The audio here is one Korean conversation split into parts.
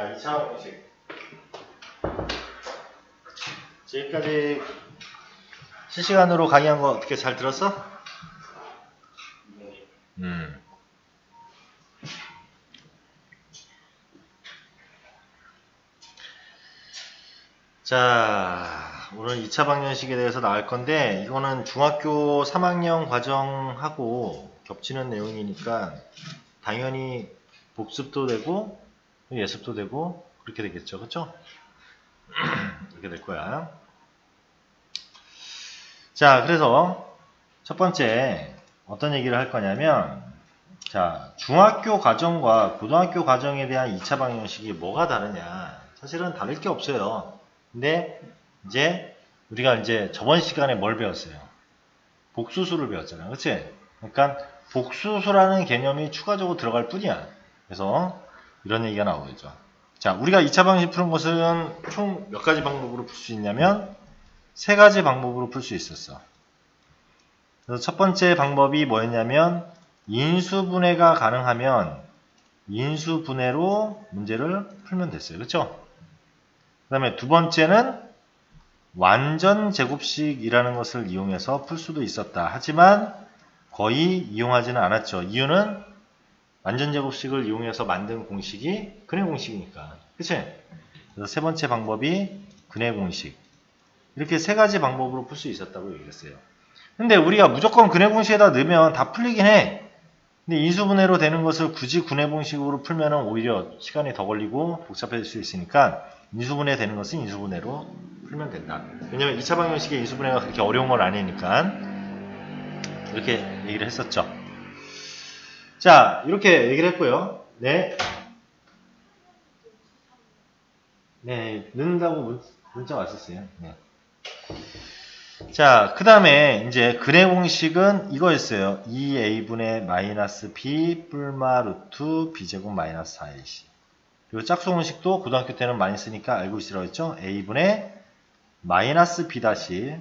자, 2차 방정식. 지금까지 실시간으로 강의한 거 어떻게 잘 들었어? 자, 오늘 2차 방정식에 대해서 나올 건데, 이거는 중학교 3학년 과정하고 겹치는 내용이니까 당연히 복습도 되고 예습도 되고 그렇게 되겠죠. 그쵸? 이렇게 될 거야. 자, 그래서 첫 번째 어떤 얘기를 할 거냐면, 자, 중학교 과정과 고등학교 과정에 대한 2차 방정식이 뭐가 다르냐. 사실은 다를 게 없어요. 근데 이제 우리가 이제 저번 시간에 뭘 배웠어요? 복수수를 배웠잖아요. 그치? 그러니까 복수수라는 개념이 추가적으로 들어갈 뿐이야. 그래서 이런 얘기가 나오겠죠. 자, 우리가 2차 방정식 푸는 것은 총 몇 가지 방법으로 풀 수 있냐면 3가지 방법으로 풀 수 있었어. 그래서 첫 번째 방법이 뭐였냐면 인수분해가 가능하면 인수분해로 문제를 풀면 됐어요. 그렇죠? 그 다음에 두 번째는 완전 제곱식이라는 것을 이용해서 풀 수도 있었다. 하지만 거의 이용하지는 않았죠. 이유는 완전 제곱식을 이용해서 만든 공식이 근해 공식이니까. 그치? 그래서 세 번째 방법이 근해 공식. 이렇게 3가지 방법으로 풀 수 있었다고 얘기했어요. 근데 우리가 무조건 근해 공식에다 넣으면 다 풀리긴 해. 근데 인수분해로 되는 것을 굳이 근해 공식으로 풀면 오히려 시간이 더 걸리고 복잡해질 수 있으니까 인수분해 되는 것은 인수분해로 풀면 된다. 왜냐면 2차 방정식의 인수분해가 그렇게 어려운 건 아니니까 이렇게 얘기를 했었죠. 자, 이렇게 얘기를 했고요. 네. 네, 넣는다고 문자 왔었어요. 네. 자, 그 다음에 이제 근해 공식은 이거였어요. 2a분의 마이너스 b 뿔마 루트 b제곱 마이너스 4ac. 그리고 짝수 공식도 고등학교 때는 많이 쓰니까 알고 있으라고 했죠. a분의 마이너스 b 다시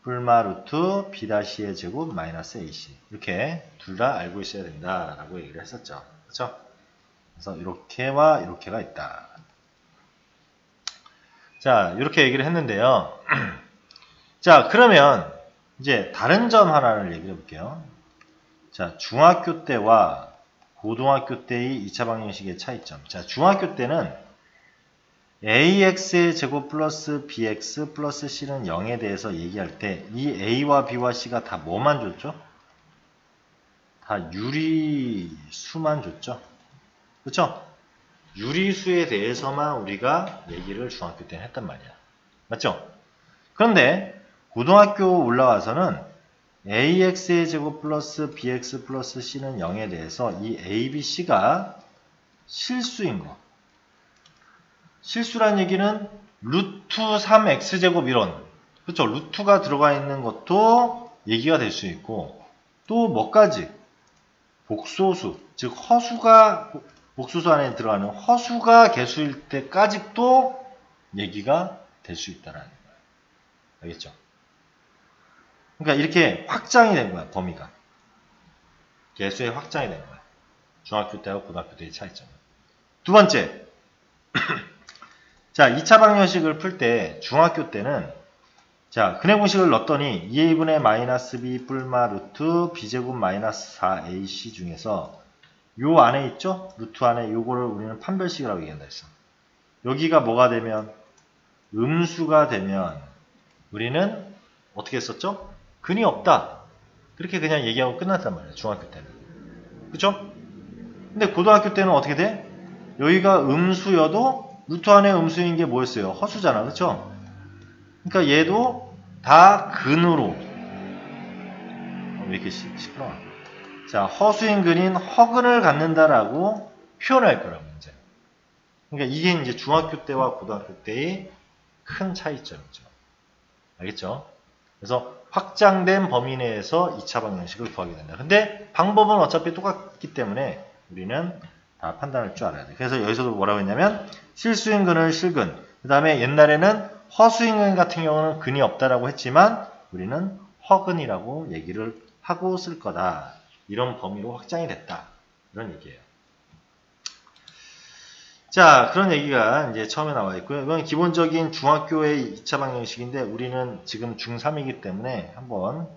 뿔마 루트 b 다시의 제곱 마이너스 ac. 이렇게 둘 다 알고 있어야 된다라고 얘기를 했었죠. 그렇죠? 그래서 이렇게와 이렇게가 있다. 자, 이렇게 얘기를 했는데요. 자, 그러면 이제 다른 점 하나를 얘기해 볼게요. 자, 중학교 때와 고등학교 때의 2차 방정식의 차이점. 자, 중학교 때는 ax의 제곱 플러스 bx 플러스 c는 0에 대해서 얘기할 때 이 a와 b와 c가 다 뭐만 줬죠? 다 유리수만 줬죠. 그렇죠? 유리수에 대해서만 우리가 얘기를 중학교 때는 했단 말이야. 맞죠? 그런데 고등학교 올라와서는 ax의 제곱 플러스 bx 플러스 c는 0에 대해서 이 a, b, c가 실수인 거. 실수란 얘기는 루트 3x제곱 이런, 그렇죠? 루트가 들어가 있는 것도 얘기가 될 수 있고, 또 뭐까지? 복소수, 즉 허수가 복소수 안에 들어가는 허수가 개수일 때까지 또 얘기가 될 수 있다는 거예요. 알겠죠? 그러니까 이렇게 확장이 된 거야, 범위가. 개수의 확장이 된 거야. 중학교 때와 고등학교 때의 차이점은. 두 번째. 자, 2차 방정식을 풀 때 중학교 때는 자, 근해 공식을 넣었더니 2a분의 마이너스 b 뿔마 루트 b제곱 마이너스 4ac 중에서 요 안에 있죠? 루트 안에 요거를 우리는 판별식이라고 얘기한다 했어. 여기가 뭐가 되면 음수가 되면 우리는 어떻게 했었죠? 근이 없다. 그렇게 그냥 얘기하고 끝났단 말이에요. 중학교 때는. 그쵸? 근데 고등학교 때는 어떻게 돼? 여기가 음수여도 루트 안에 음수인 게 뭐였어요? 허수잖아. 그쵸? 그러니까 얘도 다 근으로 왜 이렇게 시끄러워? 자, 허수인 근인 허근을 갖는다라고 표현할 거라고 이제. 그러니까 이게 이제 중학교 때와 고등학교 때의 큰 차이점이죠. 알겠죠? 그래서 확장된 범위 내에서 2차 방정식을 구하게 된다. 근데 방법은 어차피 똑같기 때문에 우리는 다 판단할 줄 알아야 돼. 그래서 여기서도 뭐라고 했냐면 실수인 근을 실근, 그 다음에 옛날에는 허수인 근 같은 경우는 근이 없다라고 했지만 우리는 허근이라고 얘기를 하고 쓸 거다. 이런 범위로 확장이 됐다. 이런 얘기예요. 자, 그런 얘기가 이제 처음에 나와 있고요. 이건 기본적인 중학교의 2차 방정식인데 우리는 지금 중3이기 때문에 한번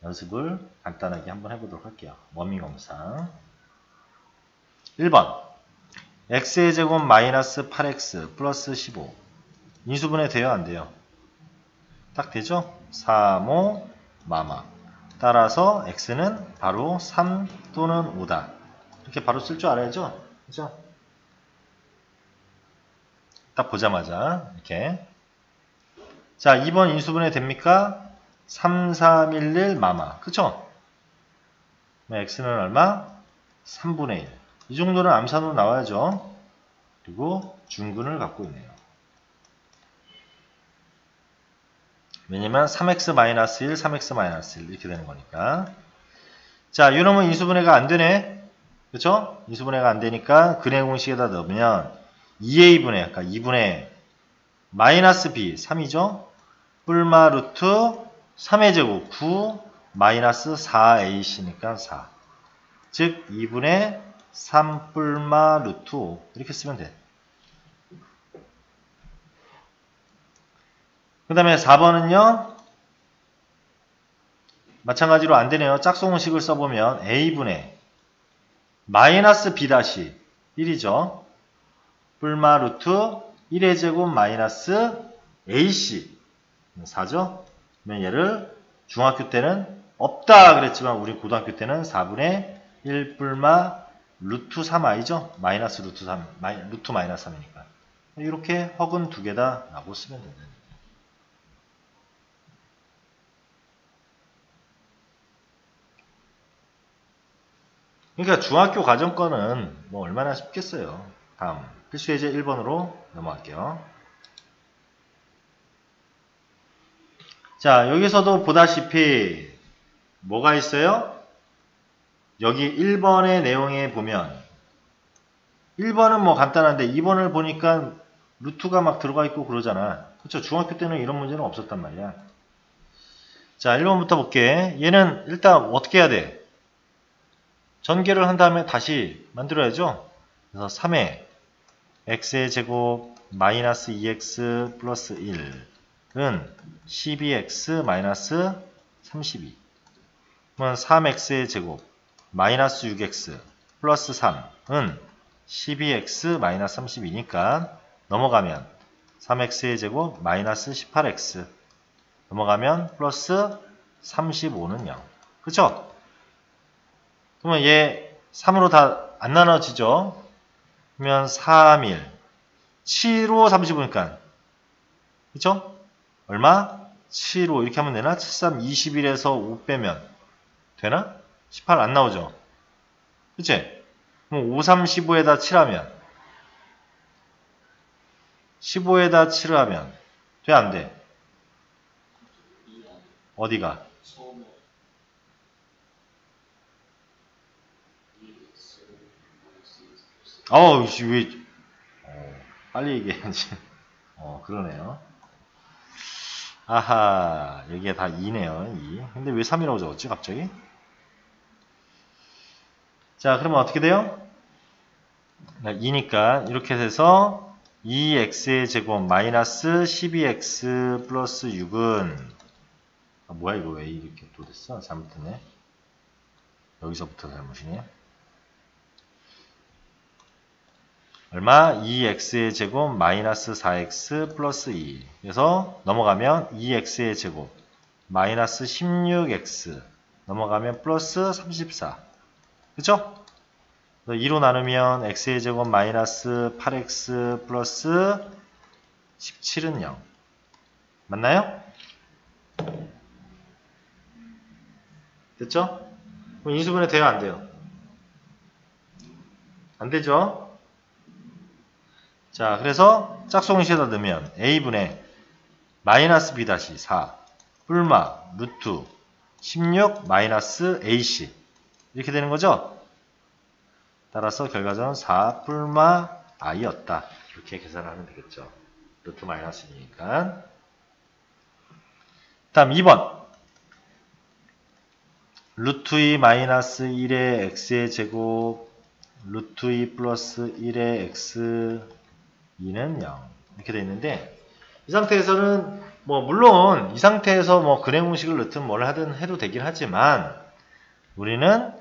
연습을 간단하게 한번 해보도록 할게요. 워밍 검사. 1번 x의 제곱 마이너스 8x 플러스 15 인수분해 돼요? 안 돼요? 딱 되죠? 3, 5, 마마. 따라서 x는 바로 3 또는 5다. 이렇게 바로 쓸 줄 알아야죠? 그죠? 딱 보자마자 이렇게. 자, 2번 인수분해 됩니까? 3, 3, 1, 1 마마. 그쵸? x는 얼마? 3분의 1. 이 정도는 암산으로 나와야죠. 그리고 중근을 갖고 있네요. 왜냐면 3x-1, 3x-1 이렇게 되는 거니까. 자, 이놈은 인수분해가 안 되네. 그쵸? 인수분해가 안 되니까 근해 공식에다 넣으면 2a분의, 아까 2분의 마이너스 b, 3이죠? 뿔마 루트 3의 제곱 9 마이너스 4ac니까 4. 즉 2분의 3 뿔마 루트 5 이렇게 쓰면 돼. 그 다음에 4번은요. 마찬가지로 안 되네요. 짝수공식을 써보면 a분의 마이너스 b 다시 1이죠. 뿔마 루트 1의 제곱 마이너스 ac 4죠. 그러면 얘를 중학교 때는 없다 그랬지만 우리 고등학교 때는 4분의 1 뿔마 루트 3i죠. 마이너스 루트 3, 루트 마이너스 3이니까. 이렇게 허근 두 개다 라고 쓰면 된다. 그러니까 중학교 과정거는 뭐 얼마나 쉽겠어요. 다음 필수예제 1번으로 넘어갈게요. 자, 여기서도 보다시피 뭐가 있어요? 여기 1번의 내용에 보면 1번은 뭐 간단한데 2번을 보니까 루트가 막 들어가 있고 그러잖아. 그렇죠? 중학교 때는 이런 문제는 없었단 말이야. 자, 1번부터 볼게. 얘는 일단 어떻게 해야 돼? 전개를 한 다음에 다시 만들어야죠. 그래서 3의 x의 제곱 마이너스 2x 플러스 1은 12x 마이너스 32. 그러면 3x의 제곱 마이너스 6x 플러스 3은 12x 마이너스 32니까 넘어가면 3x의 제곱 마이너스 18x 넘어가면 플러스 35는 0. 그쵸? 그러면 얘 3으로 다 안 나눠지죠? 그러면 3, 1 7, 5, 35니까 그쵸? 얼마? 7, 5 이렇게 하면 되나? 7, 3, 21에서 5 빼면 되나? 18 안 나오죠? 그치? 그럼 5, 3, 15에다 7하면 15에다 7을 하면 돼? 안 돼? 어디가? 어우, 왜, 빨리 얘기해야지. 그러네요. 아하, 여기가 다 2네요, 2. 근데 왜 3이라고 적었지, 갑자기? 자, 그러면 어떻게 돼요? 2니까, 이렇게 돼서 2x의 제곱 마이너스 12x 플러스 6은, 뭐야, 이거 왜 이렇게 또 됐어? 잘못됐네. 여기서부터 잘못이네. 얼마? 2x의 제곱 마이너스 4x 플러스 2. 그래서 넘어가면 2x의 제곱 마이너스 16x 넘어가면 플러스 34. 그쵸? 2로 나누면 x의 제곱 마이너스 8x 플러스 17은 0. 맞나요? 됐죠? 그럼 인수분해 돼요? 안 돼요? 안 되죠? 자, 그래서 짝수공식에다 넣으면 a분의 마이너스 b 다시 4 뿔마 루트 16 마이너스 ac 이렇게 되는 거죠? 따라서 결과적은 4 뿔마 i였다. 이렇게 계산을 하면 되겠죠. 루트 마이너스니까. 다음 2번 루트 2 마이너스 1의 x의 제곱 루트 2 플러스 1의 x 2는 0 이렇게 돼 있는데, 이 상태에서는 뭐 물론 이 상태에서 뭐 근해 공식을 넣든 뭘 하든 해도 되긴 하지만, 우리는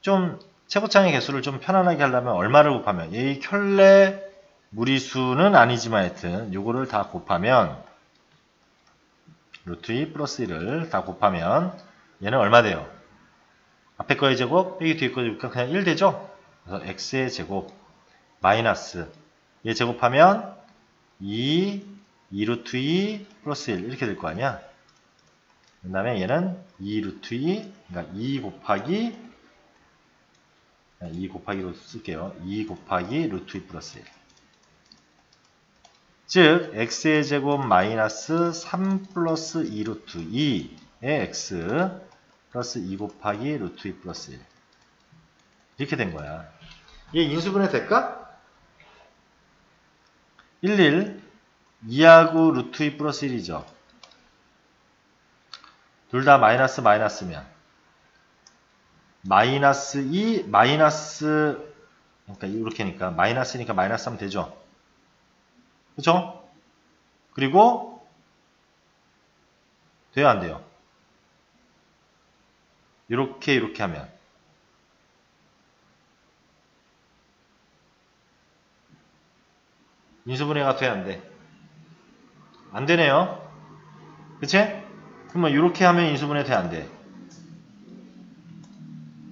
좀 최고창의 개수를 좀 편안하게 하려면 얼마를 곱하면, 이 켤레 무리수는 아니지만 하여튼 요거를 다 곱하면, 루트 2 플러스 1을 다 곱하면 얘는 얼마 돼요? 앞에 거의 제곱 빼기 뒤에 거의 제곱 그냥 1 되죠? 그래서 x의 제곱 마이너스 얘 제곱하면 2 루트 2 플러스 1 이렇게 될 거 아니야. 그 다음에 얘는 2 루트 2, 그러니까 2 곱하기로 쓸게요. 2 곱하기 루트 2 플러스 1. 즉 x의 제곱 마이너스 3 플러스 2 루트 2의 x 플러스 2 곱하기 루트 2 플러스 1 이렇게 된 거야. 얘 인수분해 될까? 1 2하고 루트 2 플러스 1이죠. 둘 다 마이너스 마이너스면 마이너스 2 마이너스, 그러니까 이렇게니까 마이너스니까 마이너스 하면 되죠. 그쵸? 그리고 돼요 안 돼요? 이렇게 하면 인수분해가 돼 안 돼? 안 되네요. 그치? 그러면 이렇게 하면 인수분해 돼 안 돼?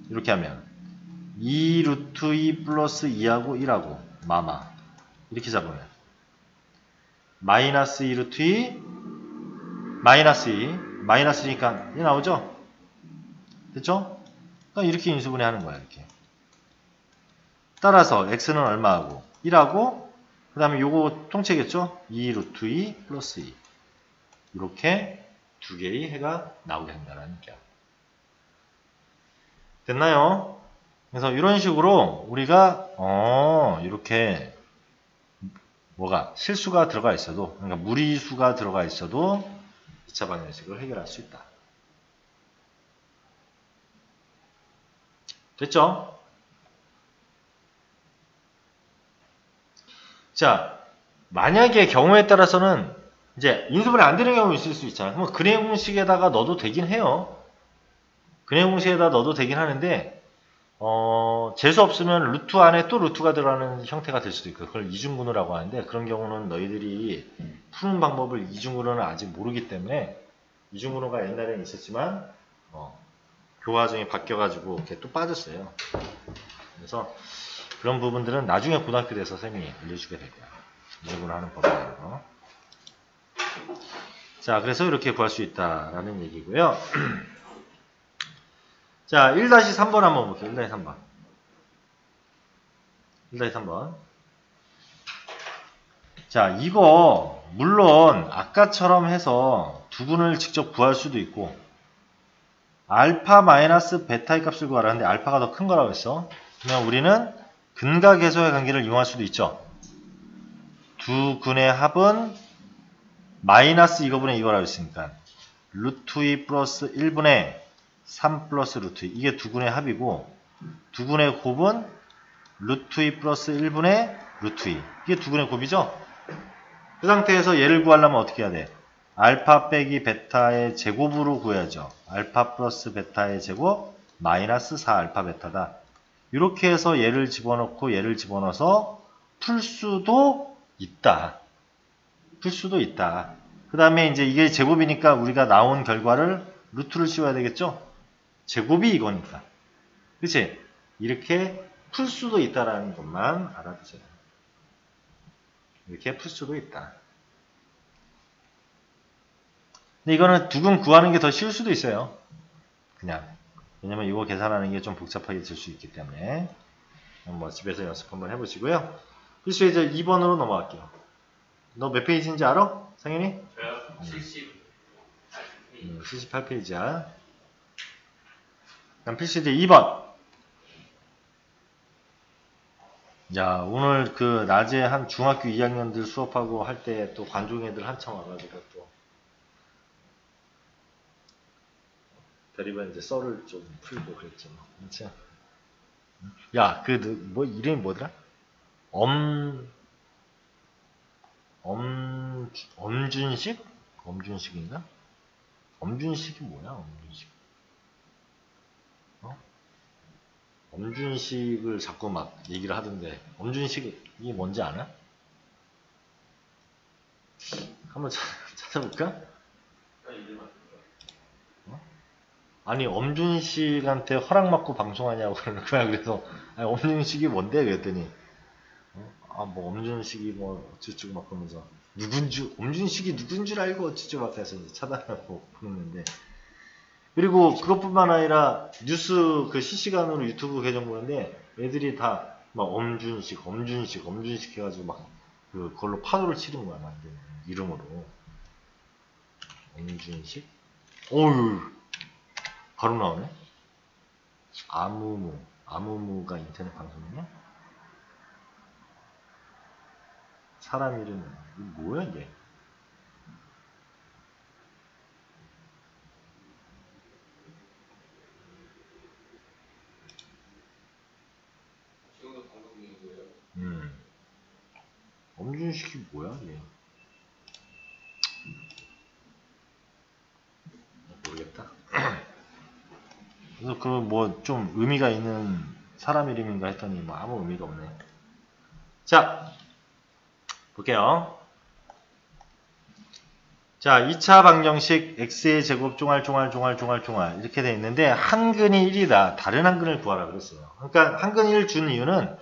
이렇게 하면 2 루트 2 플러스 2하고 1하고 마마 이렇게 잡으면 마이너스 2 루트 2 마이너스 2 마이너스니까 이 나오죠? 됐죠? 그러니까 이렇게 인수분해 하는 거야. 이렇게 따라서 x는 얼마하고 1하고 그 다음에 요거 통째겠죠? 2 루트 2 플러스 2 이렇게 두 개의 해가 나오게 된다는 얘기야. 됐나요? 그래서 이런 식으로 우리가 이렇게 뭐가 실수가 들어가 있어도, 그러니까 무리수가 들어가 있어도 2차 방정식을 해결할 수 있다. 됐죠? 자, 만약에 경우에 따라서는 이제 인수분해 안 되는 경우 있을 수 있잖아요. 그럼 근해 공식에다가 넣어도 되긴 해요. 근해 공식에다 넣어도 되긴 하는데 재수 없으면 루트 안에 또 루트가 들어가는 형태가 될 수도 있고, 그걸 이중근호라고 하는데, 그런 경우는 너희들이 푸는 방법을 이중근호는 아직 모르기 때문에, 이중근호가 옛날에는 있었지만 교과정이 바뀌어가지고 이렇게 또 빠졌어요. 그래서 그런 부분들은 나중에 고등학교 돼서 쌤이 알려주게 될 거야. 이중근호 하는 법이에요. 자, 그래서 이렇게 구할 수 있다라는 얘기고요. 자, 1-3번 한번 볼게요. 1-3번. 1-3번. 자, 이거 물론 아까처럼 해서 두근을 직접 구할 수도 있고, 알파 마이너스 베타의 값을 구하라 하는데 알파가 더 큰 거라고 했어. 그러면 우리는 근과 계소의 관계를 이용할 수도 있죠. 두 근의 합은 마이너스 이거분의 이거라고 했으니까 루트 2 플러스 1분의 3 플러스 루트 2 이게 두 근의 합이고, 두 근의 곱은 루트 2 플러스 1분의 루트 2 이게 두 근의 곱이죠. 그 상태에서 얘를 구하려면 어떻게 해야 돼? 알파 빼기 베타의 제곱으로 구해야죠. 알파 플러스 베타의 제곱 마이너스 4알파 베타다. 이렇게 해서 얘를 집어넣고 얘를 집어넣어서 풀 수도 있다. 풀 수도 있다. 그 다음에 이제 이게 제곱이니까 우리가 나온 결과를 루트를 씌워야 되겠죠? 제곱이 이거니까. 그치? 이렇게 풀 수도 있다라는 것만 알아두세요. 이렇게 풀 수도 있다. 근데 이거는 두근 구하는 게 더 쉬울 수도 있어요. 그냥. 왜냐면 이거 계산하는 게 좀 복잡하게 될 수 있기 때문에. 뭐 집에서 연습 한번 해보시고요. 필수 예제 2번으로 넘어갈게요. 너 몇 페이지인지 알아? 상현이? 저요? 78페이지야. 그럼 필수 예제 2번. 야, 오늘 그 낮에 한 중학교 2학년들 수업하고 할 때 또 관중 애들 한참 와가지고 또 대리반 이제 썰을 좀 풀고 그랬죠. 그렇죠? 야, 뭐 이름이 뭐더라? 엄준식? 엄준식인가? 엄준식이 뭐야? 엄준식. 어? 엄준식을 자꾸 막 얘기를 하던데 엄준식이 뭔지 아나? 한번 찾아볼까? 어? 아니 엄준식한테 허락받고 방송하냐고 그러는 거야. 그래서 아니, 엄준식이 뭔데? 그랬더니 뭐 엄준식이 뭐 어쩌고 막 그러면서 엄준식이 누군 줄 알고 어쩌고 막 해서 이제 찾아보고 그러는데, 그리고 그것뿐만 아니라 뉴스 그 실시간으로 유튜브 계정 보는데 애들이 다 막 엄준식 해가지고 막 그걸로 파도를 치는 거야. 막 이름으로 엄준식. 어유 바로 나오네. 아무무가 인터넷 방송이냐? 사람 이름 이거 뭐야 이게? 엄준식이 뭐야 이게? 모르겠다. 그래서 그 뭐 좀 의미가 있는 사람 이름인가 했더니 뭐 아무 의미가 없네. 자, 볼게요. 자, 2차 방정식 x의 제곱 쫑알 이렇게 돼 있는데 한근이 1이다. 다른 한근을 구하라 그랬어요. 그러니까 한근 1 준 이유는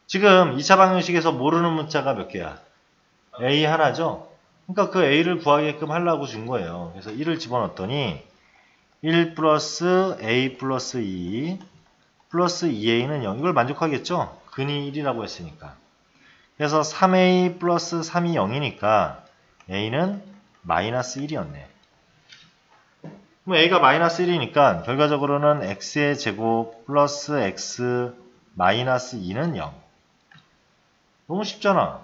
지금 2차 방정식에서 모르는 문자가 몇 개야? a 하나죠. 그러니까 그 a를 구하게끔 하려고 준 거예요. 그래서 1을 집어넣었더니 1 플러스 a 플러스 2 플러스 2a는 0. 이걸 만족하겠죠? 근이 1이라고 했으니까. 그래서 3a 플러스 3이 0이니까 a는 마이너스 1이었네. 그럼 a가 마이너스 1이니까 결과적으로는 x의 제곱 플러스 x 마이너스 2는 0. 너무 쉽잖아.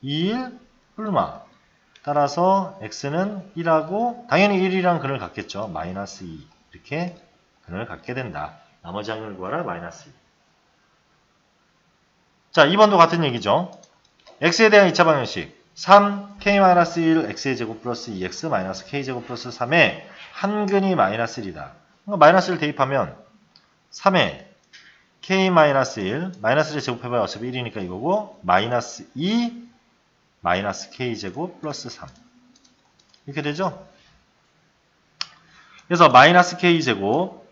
2, 1, 뿔마. 따라서 x는 1하고 당연히 1이랑 근을 갖겠죠. 마이너스 2. 이렇게 근을 갖게 된다. 나머지 한근을 구하라. 마이너스 2. 자, 2번도 같은 얘기죠. x에 대한 2차 방정식. 3k-1 x의 제곱 플러스 2x 마이너스 k제곱 플러스 3에 한근이 마이너스 1이다. 마이너스 1을 대입하면 3에 k-1 마이너스를 제곱해봐야 어차피 1이니까 이거고 마이너스 2 마이너스 k제곱 플러스 3 이렇게 되죠. 그래서 마이너스 k제곱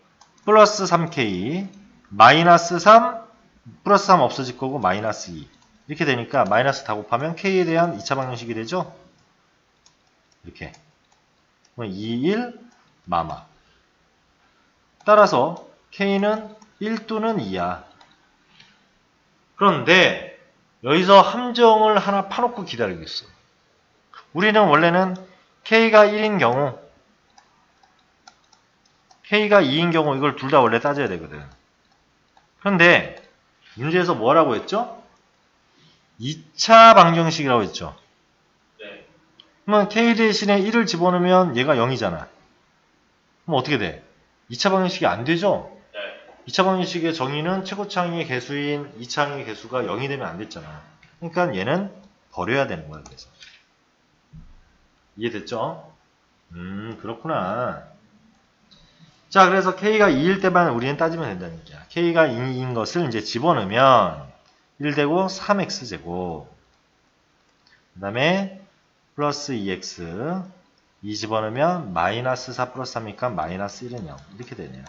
플러스 3k 마이너스 3 플러스 3 없어질 거고 마이너스 2 이렇게 되니까 마이너스 다 곱하면 k에 대한 2차 방정식이 되죠. 이렇게 2, 1 마마. 따라서 k는 1 또는 2야. 그런데 여기서 함정을 하나 파놓고 기다리고 있어. 우리는 원래는 k가 1인 경우 k가 2인 경우 이걸 둘 다 원래 따져야 되거든. 그런데 문제에서 뭐라고 했죠? 2차 방정식이라고 했죠. 네. 그러면 k 대신에 1을 집어넣으면 얘가 0이잖아. 그럼 어떻게 돼? 2차 방정식이 안 되죠? 네. 2차 방정식의 정의는 최고창의 개수인 2차항의 개수가 0이 되면 안 됐잖아. 그러니까 얘는 버려야 되는 거야. 그래서 이해됐죠? 그렇구나. 자, 그래서 k가 2일 때만 우리는 따지면 된다는 얘기야. k가 2인 것을 이제 집어넣으면 1되고 3x제곱 그 다음에 플러스 2x 2 집어넣으면 마이너스 4 플러스 3이니까 마이너스 1은 0 이렇게 되네요.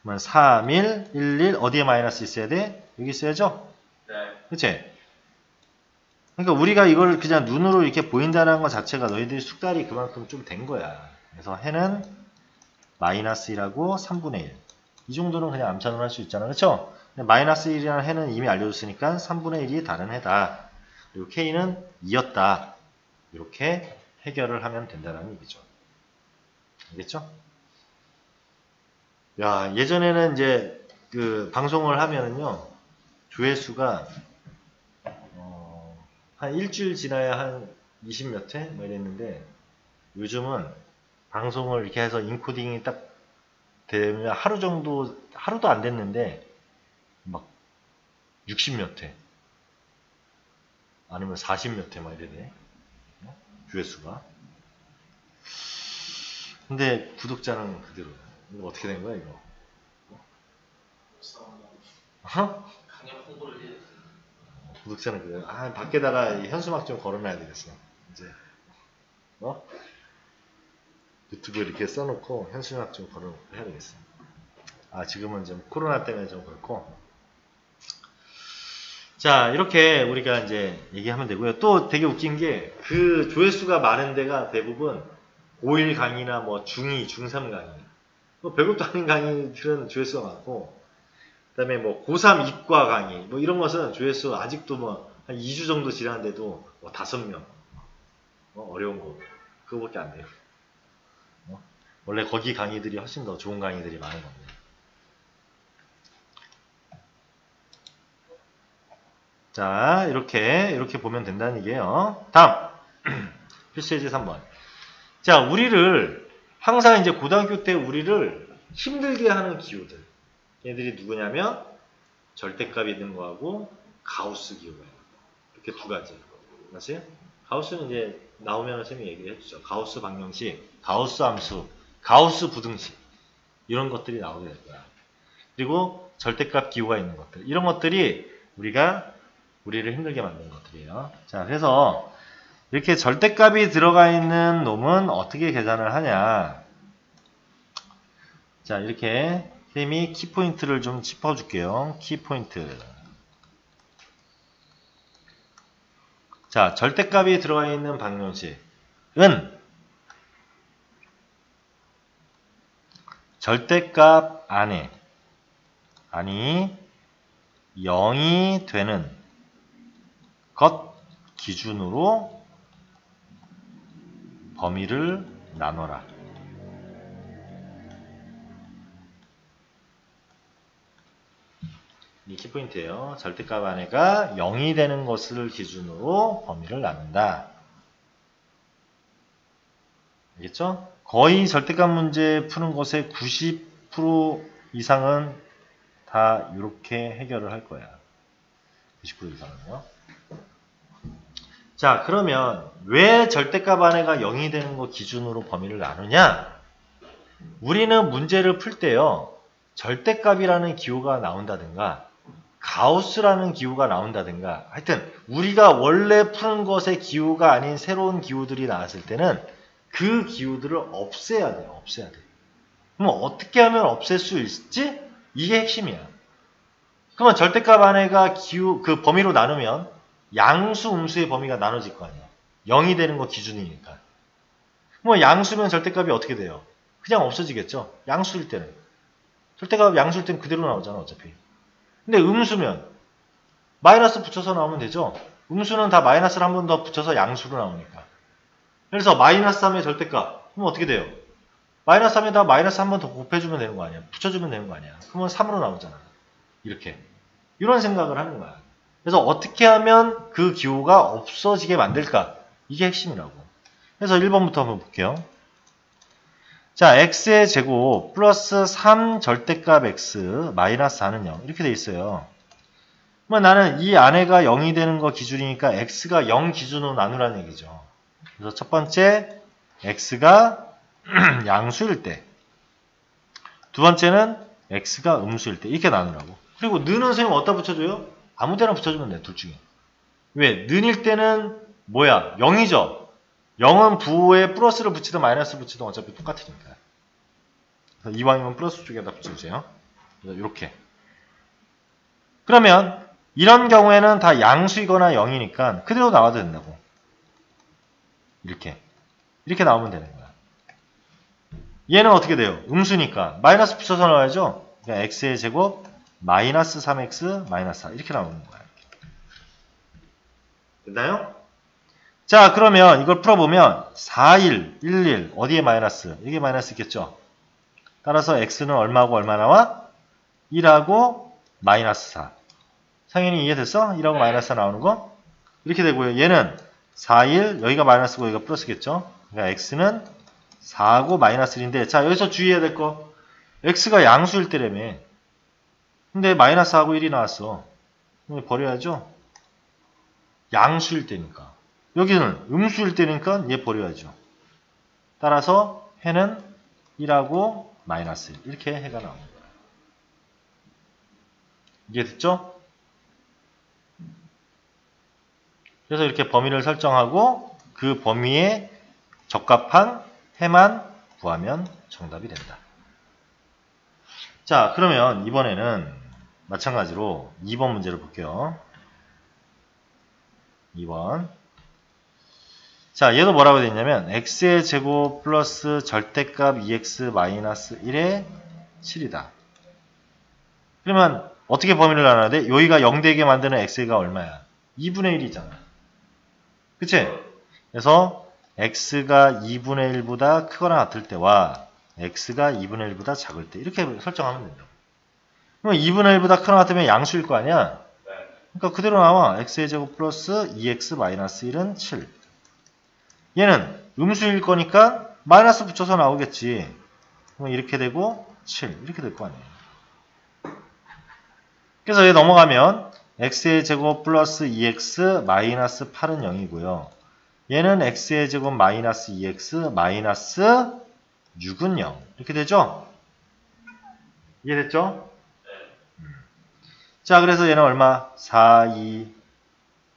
그러면 3, 1, 1, 1 어디에 마이너스 있어야 돼? 여기 있어야죠? 네. 그치? 그러니까 우리가 이걸 그냥 눈으로 이렇게 보인다는 것 자체가 너희들이 숙달이 그만큼 좀 된 거야. 그래서 해는 마이너스 1하고 3분의 1. 이 정도는 그냥 암산을 할 수 있잖아. 그렇죠? 마이너스 1이라는 해는 이미 알려줬으니까 3분의 1이 다른 해다. 그리고 k는 2였다. 이렇게 해결을 하면 된다는 얘기죠. 알겠죠? 야, 예전에는 이제 그 방송을 하면은요, 조회수가 한 일주일 지나야 한 20몇 회? 뭐 이랬는데 요즘은 방송을 이렇게 해서 인코딩이 딱 되면 하루 하루도 안 됐는데 막 60몇 회 아니면 40몇 회 막 이래 돼. 조회수가. 근데 구독자는 그대로. 이거 어떻게 된 거야 이거? 구독자는 그대로. 아 밖에다가 이 현수막 좀 걸어놔야 되겠어. 이제 유튜브에 이렇게 써놓고 현수막 좀 걸어놓고 해야 되겠어. 아 지금은 좀 코로나 때문에 좀 그렇고. 자 이렇게 우리가 이제 얘기하면 되고요. 또 되게 웃긴 게 그 조회수가 많은 데가 대부분 고1 강의나 뭐 중2, 중3 강의, 뭐 별것도 아닌 강의들은 조회수가 많고, 그 다음에 뭐 고3 이과 강의, 뭐 이런 것은 조회수 아직도 뭐 한 2주 정도 지났는데도 뭐 5명, 어려운 거, 그거밖에 안 돼요. 원래 거기 강의들이 훨씬 더 좋은 강의들이 많은 겁니다. 자, 이렇게 보면 된다는 얘기예요. 다음, 필수예제 3번. 자, 우리를, 항상 이제 고등학교 때 우리를 힘들게 하는 기호들. 얘들이 누구냐면, 절대값이 있는 거하고, 가우스 기호가 있는 거. 이렇게 두 가지. 아세요? 가우스는 이제 나오면 선생님이 얘기를 해주죠. 가우스 방정식, 가우스 함수, 가우스 부등식. 이런 것들이 나오게 될 거야. 그리고 절대값 기호가 있는 것들. 이런 것들이 우리를 힘들게 만드는 것들이에요. 자, 그래서 이렇게 절대값이 들어가 있는 놈은 어떻게 계산을 하냐. 자, 이렇게 선생님이 키포인트를 좀 짚어줄게요. 키포인트. 자, 절대값이 들어가 있는 방정식은 절대값 안이 0이 되는 것 기준으로 범위를 나눠라. 이 키포인트예요. 절대값 안에가 0이 되는 것을 기준으로 범위를 나눈다. 알겠죠? 거의 절대값 문제 푸는 것의 90% 이상은 다 이렇게 해결을 할 거야. 90% 이상은요. 자, 그러면 왜 절대값 안에가 0이 되는 것 기준으로 범위를 나누냐? 우리는 문제를 풀 때요. 절대값이라는 기호가 나온다든가 가우스라는 기호가 나온다든가 하여튼 우리가 원래 푸는 것의 기호가 아닌 새로운 기호들이 나왔을 때는 그 기호들을 없애야 돼요. 없애야 돼. 그럼 어떻게 하면 없앨 수 있지? 이게 핵심이야. 그러면 절대값 안에가 기호, 그 범위로 나누면 양수, 음수의 범위가 나눠질 거 아니야. 0이 되는 거 기준이니까. 뭐 양수면 절대값이 어떻게 돼요? 그냥 없어지겠죠. 양수일 때는. 절대값 양수일 때는 그대로 나오잖아 어차피. 근데 음수면 마이너스 붙여서 나오면 되죠. 음수는 다 마이너스를 한 번 더 붙여서 양수로 나오니까. 그래서 마이너스 3의 절대값. 그럼 어떻게 돼요? 마이너스 3에다 마이너스 한 번 더 곱해주면 되는 거 아니야. 붙여주면 되는 거 아니야. 그러면 3으로 나오잖아. 이렇게. 이런 생각을 하는 거야. 그래서 어떻게 하면 그 기호가 없어지게 만들까? 이게 핵심이라고. 그래서 1번부터 한번 볼게요. 자, x의 제곱 플러스 3 절대값 x 마이너스 4는 0 이렇게 돼 있어요. 그러면 나는 이 안에가 0이 되는 거 기준이니까 x가 0 기준으로 나누라는 얘기죠. 그래서 첫 번째 x가 양수일 때, 두 번째는 x가 음수일 때 이렇게 나누라고. 그리고 는은 선생님 어디다 붙여줘요? 아무 데나 붙여주면 돼. 둘 중에. 왜? 는일 때는 뭐야? 0이죠. 0은 부호에 플러스를 붙이든 마이너스 붙이든 어차피 똑같으니까. 그래서 이왕이면 플러스 쪽에다 붙여주세요. 이렇게. 그러면 이런 경우에는 다 양수이거나 0이니까 그대로 나와도 된다고. 이렇게. 이렇게 나오면 되는 거야. 얘는 어떻게 돼요? 음수니까 마이너스 붙여서 나와야죠. 그러니까 x의 제곱 마이너스 3x 마이너스 4 이렇게 나오는 거야. 됐나요? 자, 그러면 이걸 풀어보면 4, 1, 1, 1 어디에 마이너스? 이게 마이너스 있겠죠? 따라서 x는 얼마하고 얼마 나와? 1하고 마이너스 4. 상현이 이해됐어? 1하고 마이너스 4 나오는 거? 이렇게 되고요. 얘는 4, 1 여기가 마이너스고 여기가 플러스겠죠? 그러니까 x는 4하고 마이너스 1인데 자, 여기서 주의해야 될 거 x가 양수일 때라며. 근데 마이너스하고 1이 나왔어. 버려야죠. 양수일 때니까. 여기는 음수일 때니까 얘 버려야죠. 따라서 해는 1하고 마이너스 1 이렇게 해가 나옵니다. 이해됐죠? 그래서 이렇게 범위를 설정하고 그 범위에 적합한 해만 구하면 정답이 된다. 자, 그러면 이번에는 마찬가지로 2번 문제를 볼게요. 2번. 자, 얘도 뭐라고 되어 있냐면 x의 제곱 플러스 절대값 2x 마이너스 1의 7이다. 그러면 어떻게 범위를 나눠야 돼? 여기가 0되게 만드는 x가 얼마야? 2분의 1이잖아. 그치? 그래서 x가 2분의 1보다 크거나 같을 때와 x가 2분의 1보다 작을 때 이렇게 설정하면 된다. 그럼 2분의 1보다 크거나 같으면 양수일 거 아니야? 그러니까 그대로 나와. x의 제곱 플러스 2x 마이너스 1은 7. 얘는 음수일 거니까 마이너스 붙여서 나오겠지. 그럼 이렇게 되고 7 이렇게 될 거 아니에요. 그래서 얘 넘어가면 x의 제곱 플러스 2x 마이너스 8은 0이고요. 얘는 x의 제곱 마이너스 2x 마이너스 6은 0 이렇게 되죠? 이해됐죠? 자, 그래서 얘는 얼마? 4, 2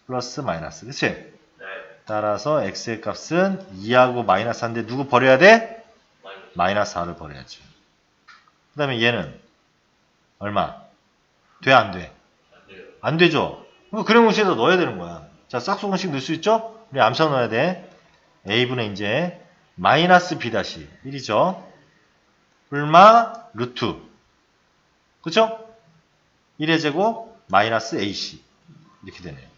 플러스 마이너스 그치? 네. 따라서 x의 값은 2하고 마이너스 4인데 누구 버려야 돼? 마이너스 4를 버려야지. 그 다음에 얘는 얼마? 돼? 안 돼? 안 되죠? 그래공식에다 넣어야 되는 거야. 자, 싹수공식 넣을 수 있죠? 우리 암사 넣어야 돼. a분의 이제 마이너스 b 다시 1이죠. 불마 루트. 그쵸? 1의 제곱 마이너스 ac 이렇게 되네요.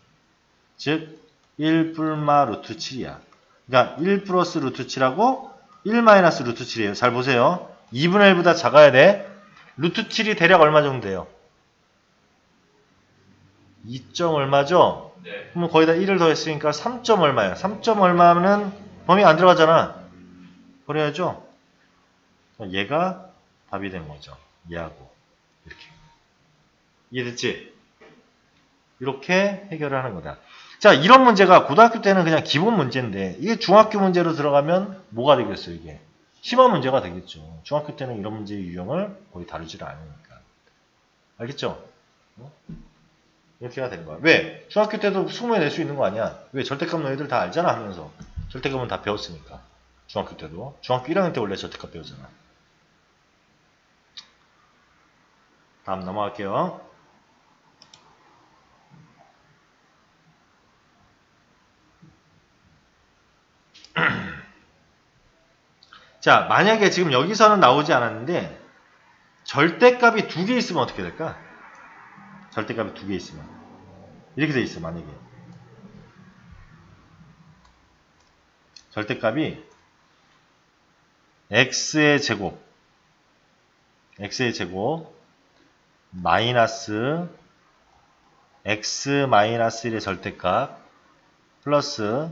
즉 1 불마 루트 7이야. 그러니까 1 플러스 루트 7하고 1 마이너스 루트 7이에요. 잘 보세요. 2분의 1보다 작아야 돼. 루트 7이 대략 얼마 정도 돼요? 2점 얼마죠? 네. 그럼 거기다 1을 더했으니까 3점 얼마야? 3점 얼마면 범위 안 들어가잖아. 버려야죠. 얘가 답이 된 거죠. 얘하고 이렇게. 이해됐지? 이렇게 해결을 하는 거다. 자, 이런 문제가 고등학교 때는 그냥 기본 문제인데 이게 중학교 문제로 들어가면 뭐가 되겠어요? 이게 심화 문제가 되겠죠. 중학교 때는 이런 문제의 유형을 거의 다루질 않으니까. 알겠죠? 이렇게가 되는 거야. 왜? 중학교 때도 승부에 낼 수 있는 거 아니야? 왜? 절대값 너희들 다 알잖아 하면서. 절대값은 다 배웠으니까. 중학교 때도. 중학교 1학년 때 원래 절대값 배우잖아. 다음 넘어갈게요. 자, 만약에 지금 여기서는 나오지 않았는데 절대값이 2개 있으면 어떻게 될까? 절대값이 2개 있으면 이렇게 돼 있어. 만약에 절대값이 x의 제곱 마이너스 x 마이너스 1의 절대값 플러스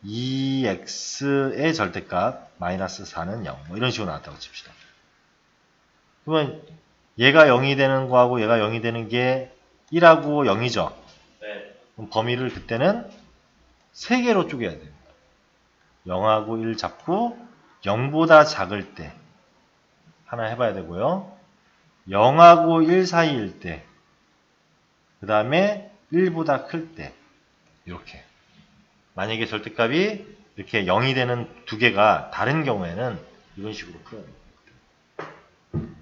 2x의 절대값 마이너스 4는 0 뭐 이런 식으로 나왔다고 칩시다. 그러면 얘가 0이 되는 거하고 얘가 0이 되는 게 1하고 0이죠. 네. 그럼 범위를 그때는 3개로 쪼개야 됩니다. 0하고 1 잡고 0보다 작을 때 하나 해봐야 되고요. 0하고 1 사이일 때, 그 다음에 1보다 클 때 이렇게. 만약에 절대값이 이렇게 0이 되는 2개가 다른 경우에는 이런 식으로 풀어야 됩니다.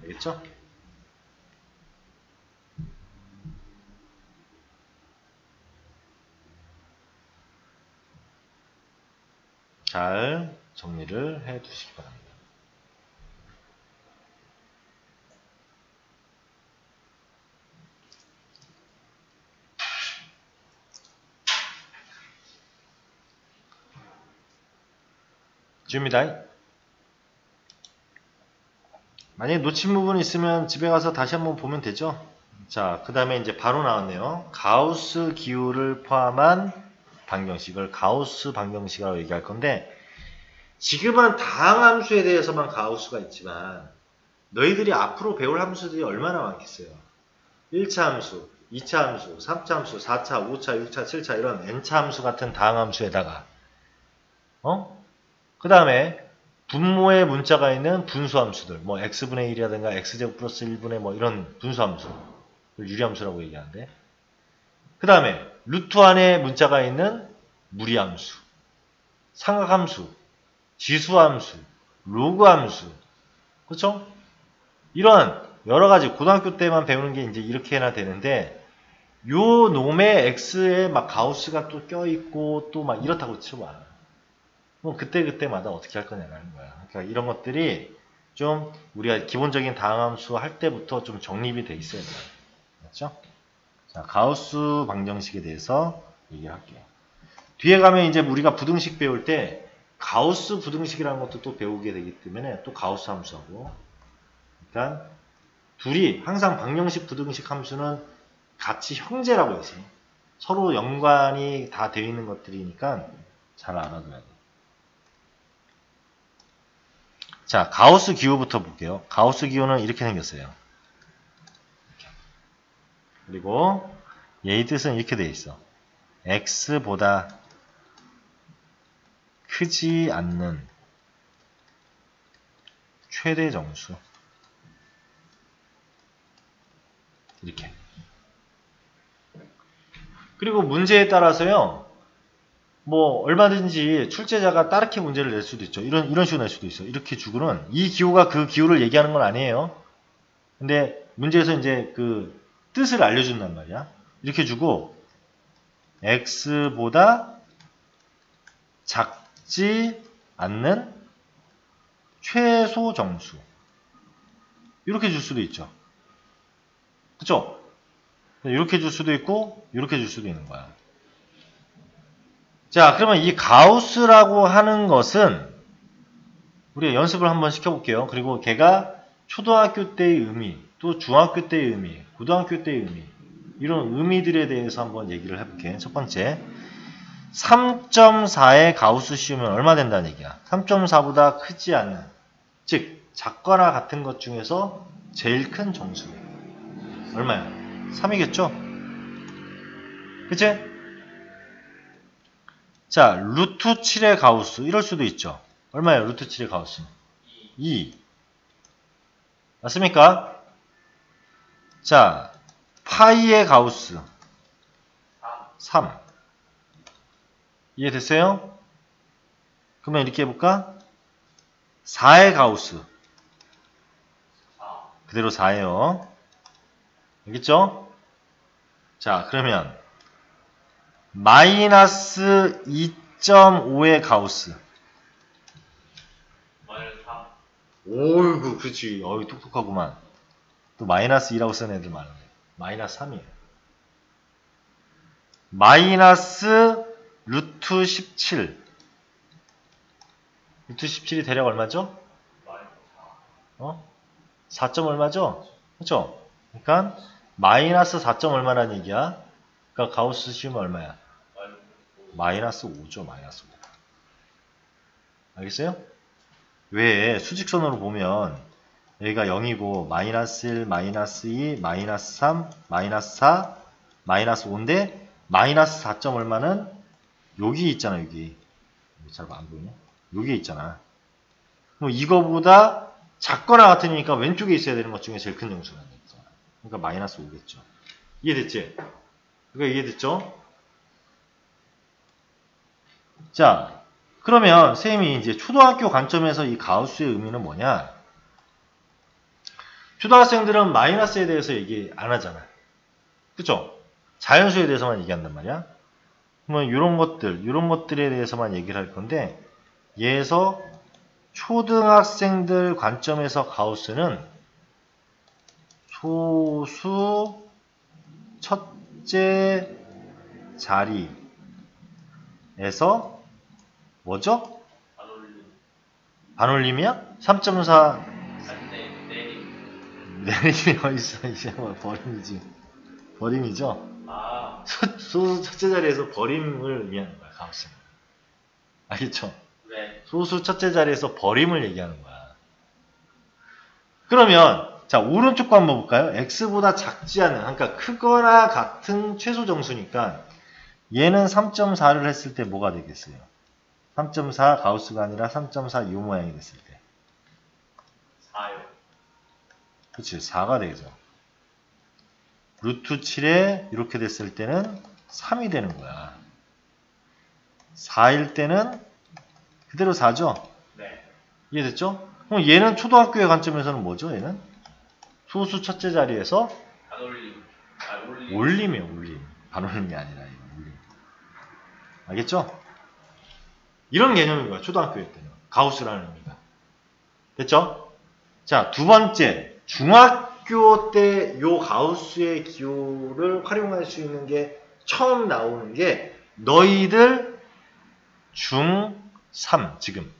알겠죠? 잘 정리를 해 두시기 바랍니다. 지웁니다. 만약에 놓친 부분이 있으면 집에 가서 다시 한번 보면 되죠. 자, 그 다음에 이제 바로 나왔네요. 가우스 기호를 포함한 방정식을 가우스 방정식이라고 얘기할 건데, 지금은 다항함수에 대해서만 가우스가 있지만 너희들이 앞으로 배울 함수들이 얼마나 많겠어요. 1차 함수, 2차 함수, 3차 함수, 4차, 5차, 6차, 7차 이런 n차 함수 같은 다항함수에다가 그 다음에 분모의 문자가 있는 분수함수들 뭐 x분의 1이라든가 x제곱 플러스 1분의 뭐 이런 분수함수 유리함수라고 얘기하는데 그 다음에 루트 안에 문자가 있는 무리함수, 삼각함수, 지수함수, 로그함수 그렇죠? 이런 여러가지 고등학교 때만 배우는 게 이제 이렇게나 되는데 요 놈의 x에 막 가우스가 또 껴있고 또 막 이렇다고 치봐. 그럼 그때그때마다 어떻게 할 거냐라는 거야. 그러니까 이런 것들이 좀 우리가 기본적인 다항함수 할 때부터 좀 정립이 돼 있어야 돼요. 맞죠? 자, 가우스 방정식에 대해서 얘기할게요. 뒤에 가면 이제 우리가 부등식 배울 때 가우스 부등식이라는 것도 또 배우게 되기 때문에 또 가우스 함수하고 그러니까 둘이 항상 방정식 부등식 함수는 같이 형제라고 해서 서로 연관이 다 되어 있는 것들이니까 잘 알아둬야 돼요. 자, 가우스 기호부터 볼게요. 가우스 기호는 이렇게 생겼어요. 그리고 얘의 뜻은 이렇게 되어 있어. x보다 크지 않는 최대 정수. 이렇게. 그리고 문제에 따라서요. 뭐 얼마든지 출제자가 따르게 문제를 낼 수도 있죠. 이런 식으로 낼 수도 있어. 이렇게 주고는 이 기호가 그 기호를 얘기하는 건 아니에요. 근데 문제에서 이제 그 뜻을 알려준단 말이야. 이렇게 주고 x보다 작지 않는 최소 정수. 이렇게 줄 수도 있죠. 그쵸? 이렇게 줄 수도 있고 이렇게 줄 수도 있는 거야. 자, 그러면 이 가우스라고 하는 것은 우리가 연습을 한번 시켜볼게요. 그리고 걔가 초등학교 때의 의미, 또 중학교 때의 의미, 고등학교 때의 의미 이런 의미들에 대해서 한번 얘기를 해볼게요. 첫 번째, 3.4의 가우스 씌우면 얼마 된다는 얘기야. 3.4보다 크지 않는, 즉 작거나 같은 것 중에서 제일 큰 정수. 얼마야? 3이겠죠? 그치? 자, 루트 7의 가우스 이럴 수도 있죠. 얼마예요? 루트 7의 가우스 2. 맞습니까? 자, 파이의 가우스 3. 이해됐어요? 그러면 이렇게 해볼까? 4의 가우스 그대로 4예요. 알겠죠? 자, 그러면 마이너스 2.5의 가우스. 오이구, 그렇지. 어이, 똑똑하구만. 또 마이너스 2라고 쓴 애들 많은데. 마이너스 3이에요. 마이너스 루트 17. 루트 17이 대략 얼마죠? 4점 얼마죠? 그렇죠? 그러니까 마이너스 4점 얼마라는 얘기야? 그러니까 가우스 씌우면 얼마야? 마이너스 5죠. 마이너스 5. 알겠어요? 왜 수직선으로 보면 여기가 0이고 마이너스 1, 마이너스 2, 마이너스 3, 마이너스 4, 마이너스 5인데 마이너스 4점 얼마는 여기 있잖아. 여기 잘 안 보이네. 여기 있잖아. 그럼 이거보다 작거나 같으니까 왼쪽에 있어야 되는 것 중에 제일 큰 정수가 되겠잖아. 그러니까 마이너스 5겠죠. 이해됐지? 그러니까 이해됐죠? 자, 그러면 쌤이 이제 초등학교 관점에서 이 가우스의 의미는 뭐냐? 초등학생들은 마이너스에 대해서 얘기 안 하잖아. 그쵸? 자연수에 대해서만 얘기한단 말이야. 그러면 이런 것들에 대해서만 얘기를 할 건데, 얘에서 초등학생들 관점에서 가우스는 소수 첫째 자리에서 뭐죠? 반올림이야? 3.4 내림이 어딨어? 이제 뭐 버림이지. 버림이죠? 소수 첫째 자리에서 버림을 의미하는 거야, 가우스는. 알겠죠? 네. 소수 첫째 자리에서 버림을 얘기하는 거야. 그러면 자, 오른쪽 거 한번 볼까요? x보다 작지 않은, 그러니까 크거나 같은 최소 정수니까 얘는 3.4를 했을 때 뭐가 되겠어요? 3.4 가우스가 아니라 3.4 이 모양이 됐을 때. 4요. 그치, 4가 되죠. 루트 7에 이렇게 됐을 때는 3이 되는 거야. 4일 때는 그대로 4죠? 네. 이해됐죠? 그럼 얘는 초등학교의 관점에서는 뭐죠? 얘는? 소수 첫째 자리에서 반올림. 아, 올림. 올림이에요, 올림. 반올림이 아니라 올림. 알겠죠? 이런 개념인 거야, 초등학교일 때는. 가우스라는 의미가. 됐죠? 자, 두 번째. 중학교 때 요 가우스의 기호를 활용할 수 있는 게 처음 나오는 게 너희들 중3 지금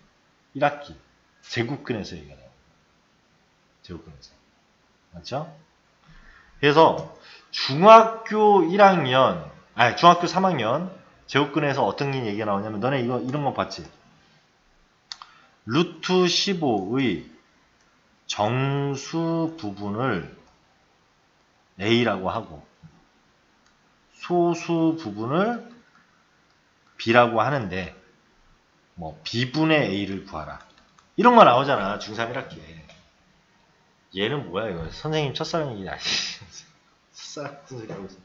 1학기 제국근에서 얘기가 나와요. 제국근에서. 맞죠? 그래서 중학교 1학년 아니 중학교 3학년 제국근에서 어떤 얘기가 나오냐면 너네 이거 이런 거 봤지? 루트 15의 정수 부분을 A라고 하고 소수 부분을 B라고 하는데 뭐 B분의 A를 구하라. 이런 거 나오잖아. 중3 1학기에. 얘는 뭐야 이거. 선생님 첫사랑 얘기 아니. 첫사랑 같은 소리 하고 있어.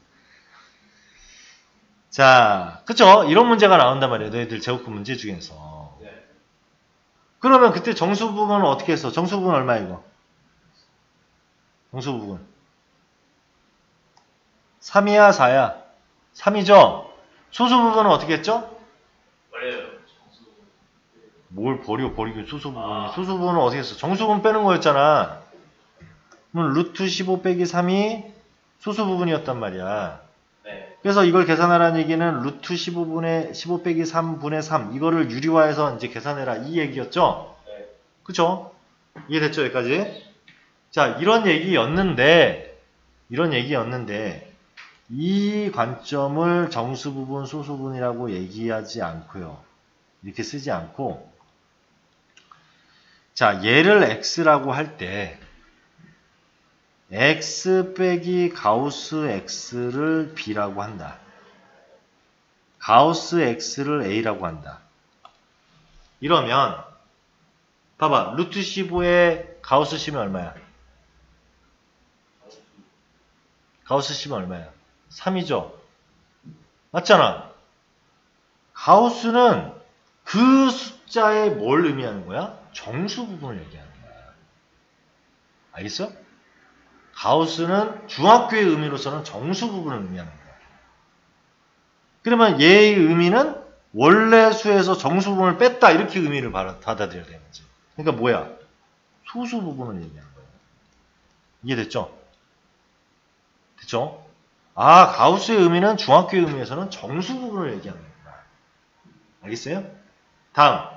자, 그쵸? 이런 문제가 나온단 말이에요. 너희들 제곱근 문제 중에서. 네. 그러면 그때 정수 부분은 어떻게 했어? 정수 부분 얼마야 이거? 정수 부분. 3이야 4야? 3이죠? 소수 부분은 어떻게 했죠? 버려요. 뭘 버리고 소수 부분이. 소수 부분은 어떻게 했어? 정수 부분 빼는 거였잖아. 그럼 루트 15 빼기 3이 소수 부분이었단 말이야. 네. 그래서 이걸 계산하라는 얘기는 루트 15 빼기 3분의 3 이거를 유리화해서 이제 계산해라 이 얘기였죠? 네. 그쵸? 이해됐죠 여기까지? 자 이런 얘기였는데 이 관점을 정수 부분 소수 부분이라고 얘기하지 않고요. 이렇게 쓰지 않고 자 얘를 x라고 할 때 x 빼기 가우스 x를 b라고 한다. 가우스 x를 a라고 한다. 이러면 봐봐. 루트 15에 가우스 10이 얼마야? 가우스 10은 얼마야? 3이죠? 맞잖아. 가우스는 그 숫자에 뭘 의미하는 거야? 정수 부분을 얘기하는 거야. 알겠어? 가우스는 중학교의 의미로서는 정수 부분을 의미하는 거야. 그러면 얘의 의미는 원래 수에서 정수 부분을 뺐다 이렇게 의미를 받아들여야 되는 거지. 그러니까 뭐야? 소수 부분을 얘기하는 거야. 이해됐죠? 됐죠? 아, 가우스의 의미는 중학교의 의미에서는 정수 부분을 얘기하는 거야. 알겠어요? 다음,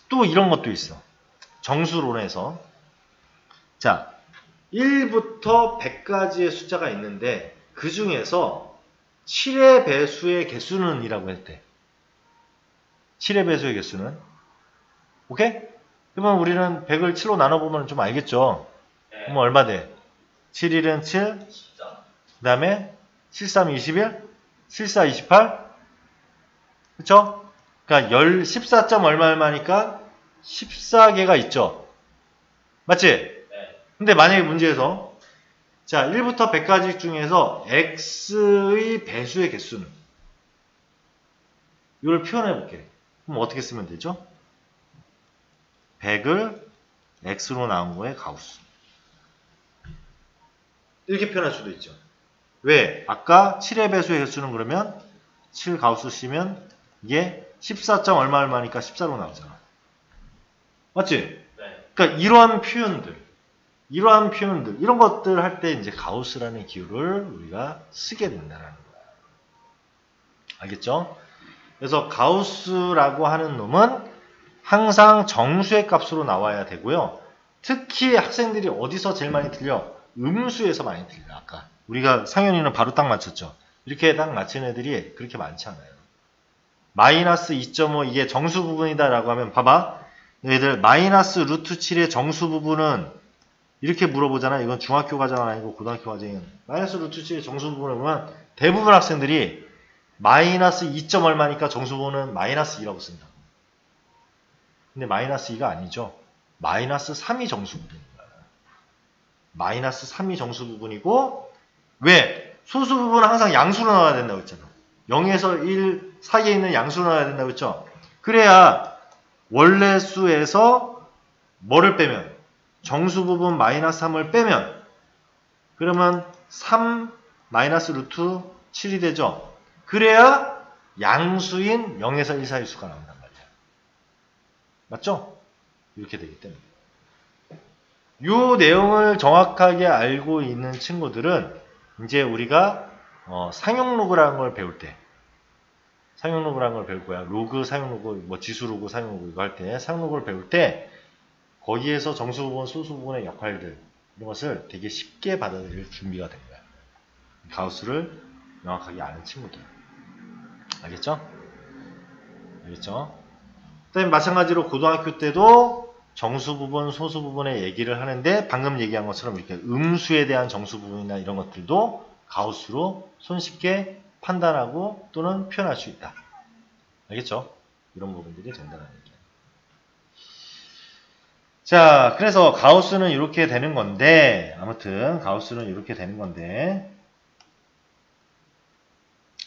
또 이런 것도 있어. 정수론에서. 자, 1부터 100까지의 숫자가 있는데 그 중에서 7의 배수의 개수는 이라고 했대. 7의 배수의 개수는. 오케이? 그러면 우리는 100을 7로 나눠보면 좀 알겠죠? 네. 그럼 얼마 돼? 7, 1은 7, 진짜. 그 다음에 7, 3, 21, 7, 4, 28. 그쵸? 그러니까 14점 얼마니까 14개가 있죠. 맞지? 네. 근데 만약에 문제에서 자 1부터 100까지 중에서 x의 배수의 개수는 이걸 표현해 볼게. 그럼 어떻게 쓰면 되죠? 100을 x로 나온 거에 가우스. 이렇게 표현할 수도 있죠. 왜? 아까 7의 배수의 개수는 그러면 7 가우스 쓰면 이게 14점 얼마니까 14로 나오잖아. 맞지? 네. 그러니까 이러한 표현들, 이런 것들 할 때 이제 가우스라는 기호를 우리가 쓰게 된다는 거야. 알겠죠? 그래서 가우스라고 하는 놈은 항상 정수의 값으로 나와야 되고요. 특히 학생들이 어디서 제일 많이 틀려? 음수에서 많이 틀려. 아까 우리가 상현이는 바로 딱 맞췄죠. 이렇게 딱 맞힌 애들이 그렇게 많지 않아요. 마이너스 2.5 이게 정수 부분이다 라고 하면 봐봐. 얘들 마이너스 루트 7의 정수 부분은 이렇게 물어보잖아. 이건 중학교 과정은 아니고 고등학교 과정은. 마이너스 루트 7의 정수 부분을 보면 대부분 학생들이 마이너스 2점 얼마니까 정수 부분은 마이너스 2라고 쓴다. 근데 마이너스 2가 아니죠. 마이너스 3이 정수 부분입니다. 마이너스 3이 정수 부분이고, 왜? 소수 부분은 항상 양수로 나와야 된다고 했잖아. 0에서 1 사이에 있는 양수로 나와야 된다고 했죠. 그래야 원래 수에서 뭐를 빼면? 정수 부분 마이너스 3을 빼면, 그러면 3 마이너스 루트 7이 되죠. 그래야 양수인 0에서 1 사이 수가 나온단 말이야. 맞죠? 이렇게 되기 때문에. 이 내용을 정확하게 알고 있는 친구들은 이제 우리가 상용로그라는 걸 배울 때, 상용로그라는 걸 배울 거야. 로그, 상용로그, 뭐 지수로그, 상용로그 이거 할 때, 상용로그를 배울 때 거기에서 정수 부분, 소수 부분의 역할들 이런 것을 되게 쉽게 받아들일 준비가 된 거야. 가우스를 명확하게 아는 친구들. 알겠죠? 알겠죠? 그다음에 마찬가지로 고등학교 때도 정수 부분, 소수 부분의 얘기를 하는데 방금 얘기한 것처럼 이렇게 음수에 대한 정수 부분이나 이런 것들도 가우스로 손쉽게 판단하고 또는 표현할 수 있다. 알겠죠? 이런 부분들이 된다는 얘기예요. 자, 그래서 가우스는 이렇게 되는 건데, 아무튼 가우스는 이렇게 되는 건데,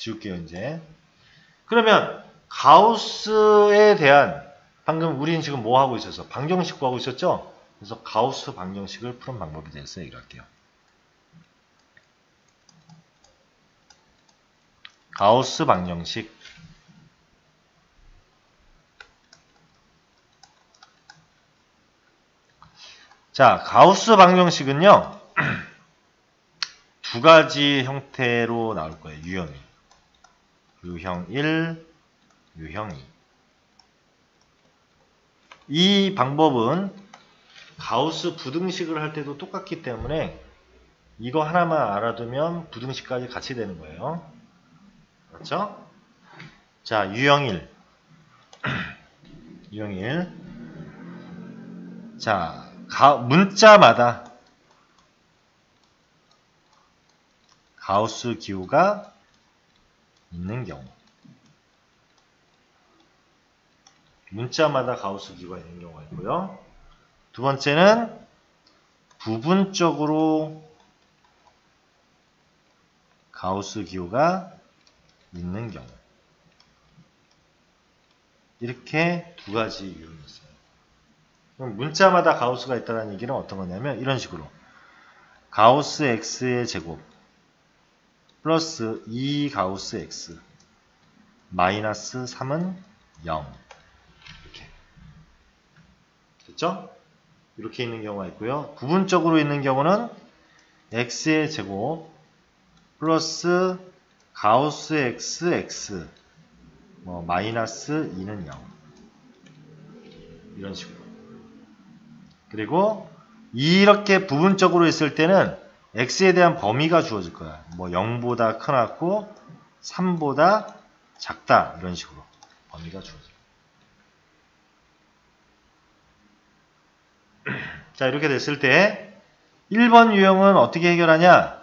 지울게요 이제. 그러면 가우스에 대한 방금 우리는 지금 뭐 하고 있었어? 방정식 구하고 있었죠? 그래서 가우스 방정식을 푸는 방법에 대해서 얘기를 할게요. 가우스 방정식. 자, 가우스 방정식은요. 두 가지 형태로 나올 거예요. 유형이. 유형 1, 유형 2. 이 방법은 가우스 부등식을 할 때도 똑같기 때문에 이거 하나만 알아두면 부등식까지 같이 되는 거예요. 그렇죠? 자, 유형 1. 유형 1. 자, 문자마다 가우스 기호가 있는 경우. 문자마다 가우스 기호가 있는 경우가 있고요. 두 번째는 부분적으로 가우스 기호가 있는 경우. 이렇게 두 가지 유형이 있어요. 그럼 문자마다 가우스가 있다는 얘기는 어떤 거냐면 이런 식으로 가우스 x의 제곱 플러스 2 가우스 x 마이너스 3은 0 이렇게 됐죠? 이렇게 있는 경우가 있고요. 부분적으로 있는 경우는 x의 제곱 플러스 가우스 x 마이너스 2는 0 이런 식으로. 그리고 이렇게 부분적으로 있을 때는 x에 대한 범위가 주어질 거야. 뭐 0보다 크고 3보다 작다 이런 식으로 범위가 주어져요. 자, 이렇게 됐을 때 1번 유형은 어떻게 해결하냐?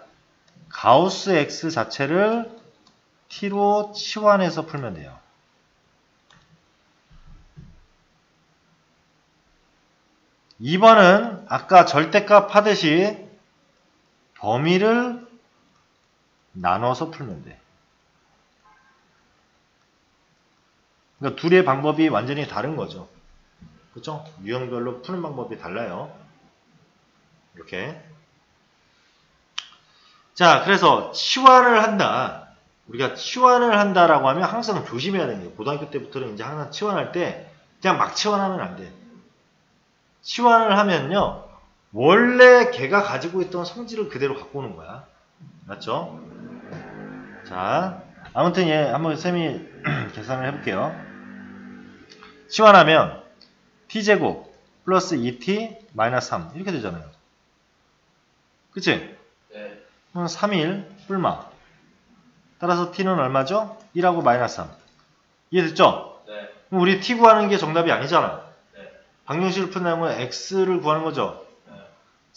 가우스 x 자체를 t로 치환해서 풀면 돼요. 2번은 아까 절대값 하듯이 범위를 나눠서 풀면 돼. 그러니까 둘의 방법이 완전히 다른 거죠. 그렇죠? 유형별로 푸는 방법이 달라요. 이렇게. 자, 그래서 치환을 한다. 우리가 치환을 한다라고 하면 항상 조심해야 되는 거예요. 고등학교 때부터는 이제 항상 치환할 때 그냥 막 치환하면 안 돼. 치환을 하면요. 원래 걔가 가지고 있던 성질을 그대로 갖고 오는 거야. 맞죠? 자, 아무튼 한번 쌤이 계산을 해볼게요. 치환하면 t제곱 플러스 2t 마이너스 3 이렇게 되잖아요. 그치? 네. 3일 뿔마. 따라서 t는 얼마죠? 1하고 마이너스 3. 이해됐죠? 네. 그럼 우리 t 구하는 게 정답이 아니잖아. 네. 방정식을 푼다면 x를 구하는 거죠. 네.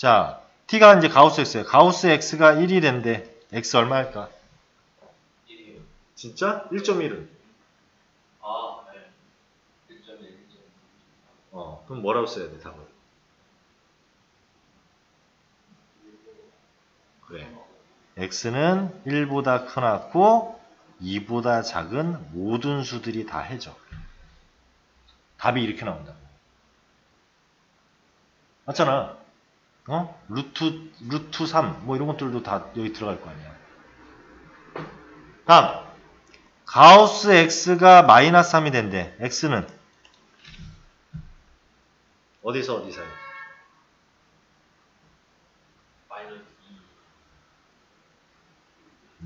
자, t가 이제 가우스 x예요. 가우스 x가 1이 된대. x 얼마일까? 1이요. 진짜? 1.1은? 아, 네. 1.1, 1.1. 그럼 뭐라고 써야 돼, 답을? 그래. x는 1보다 크고 2보다 작은 모든 수들이 다 해줘. 답이 이렇게 나온다. 맞잖아. 루트 3, 뭐 이런 것들도 다 여기 들어갈 거 아니야. 다음. 가우스 x가 마이너스 3이 된대. x는 어디서 어디 사이? 마이너스 2.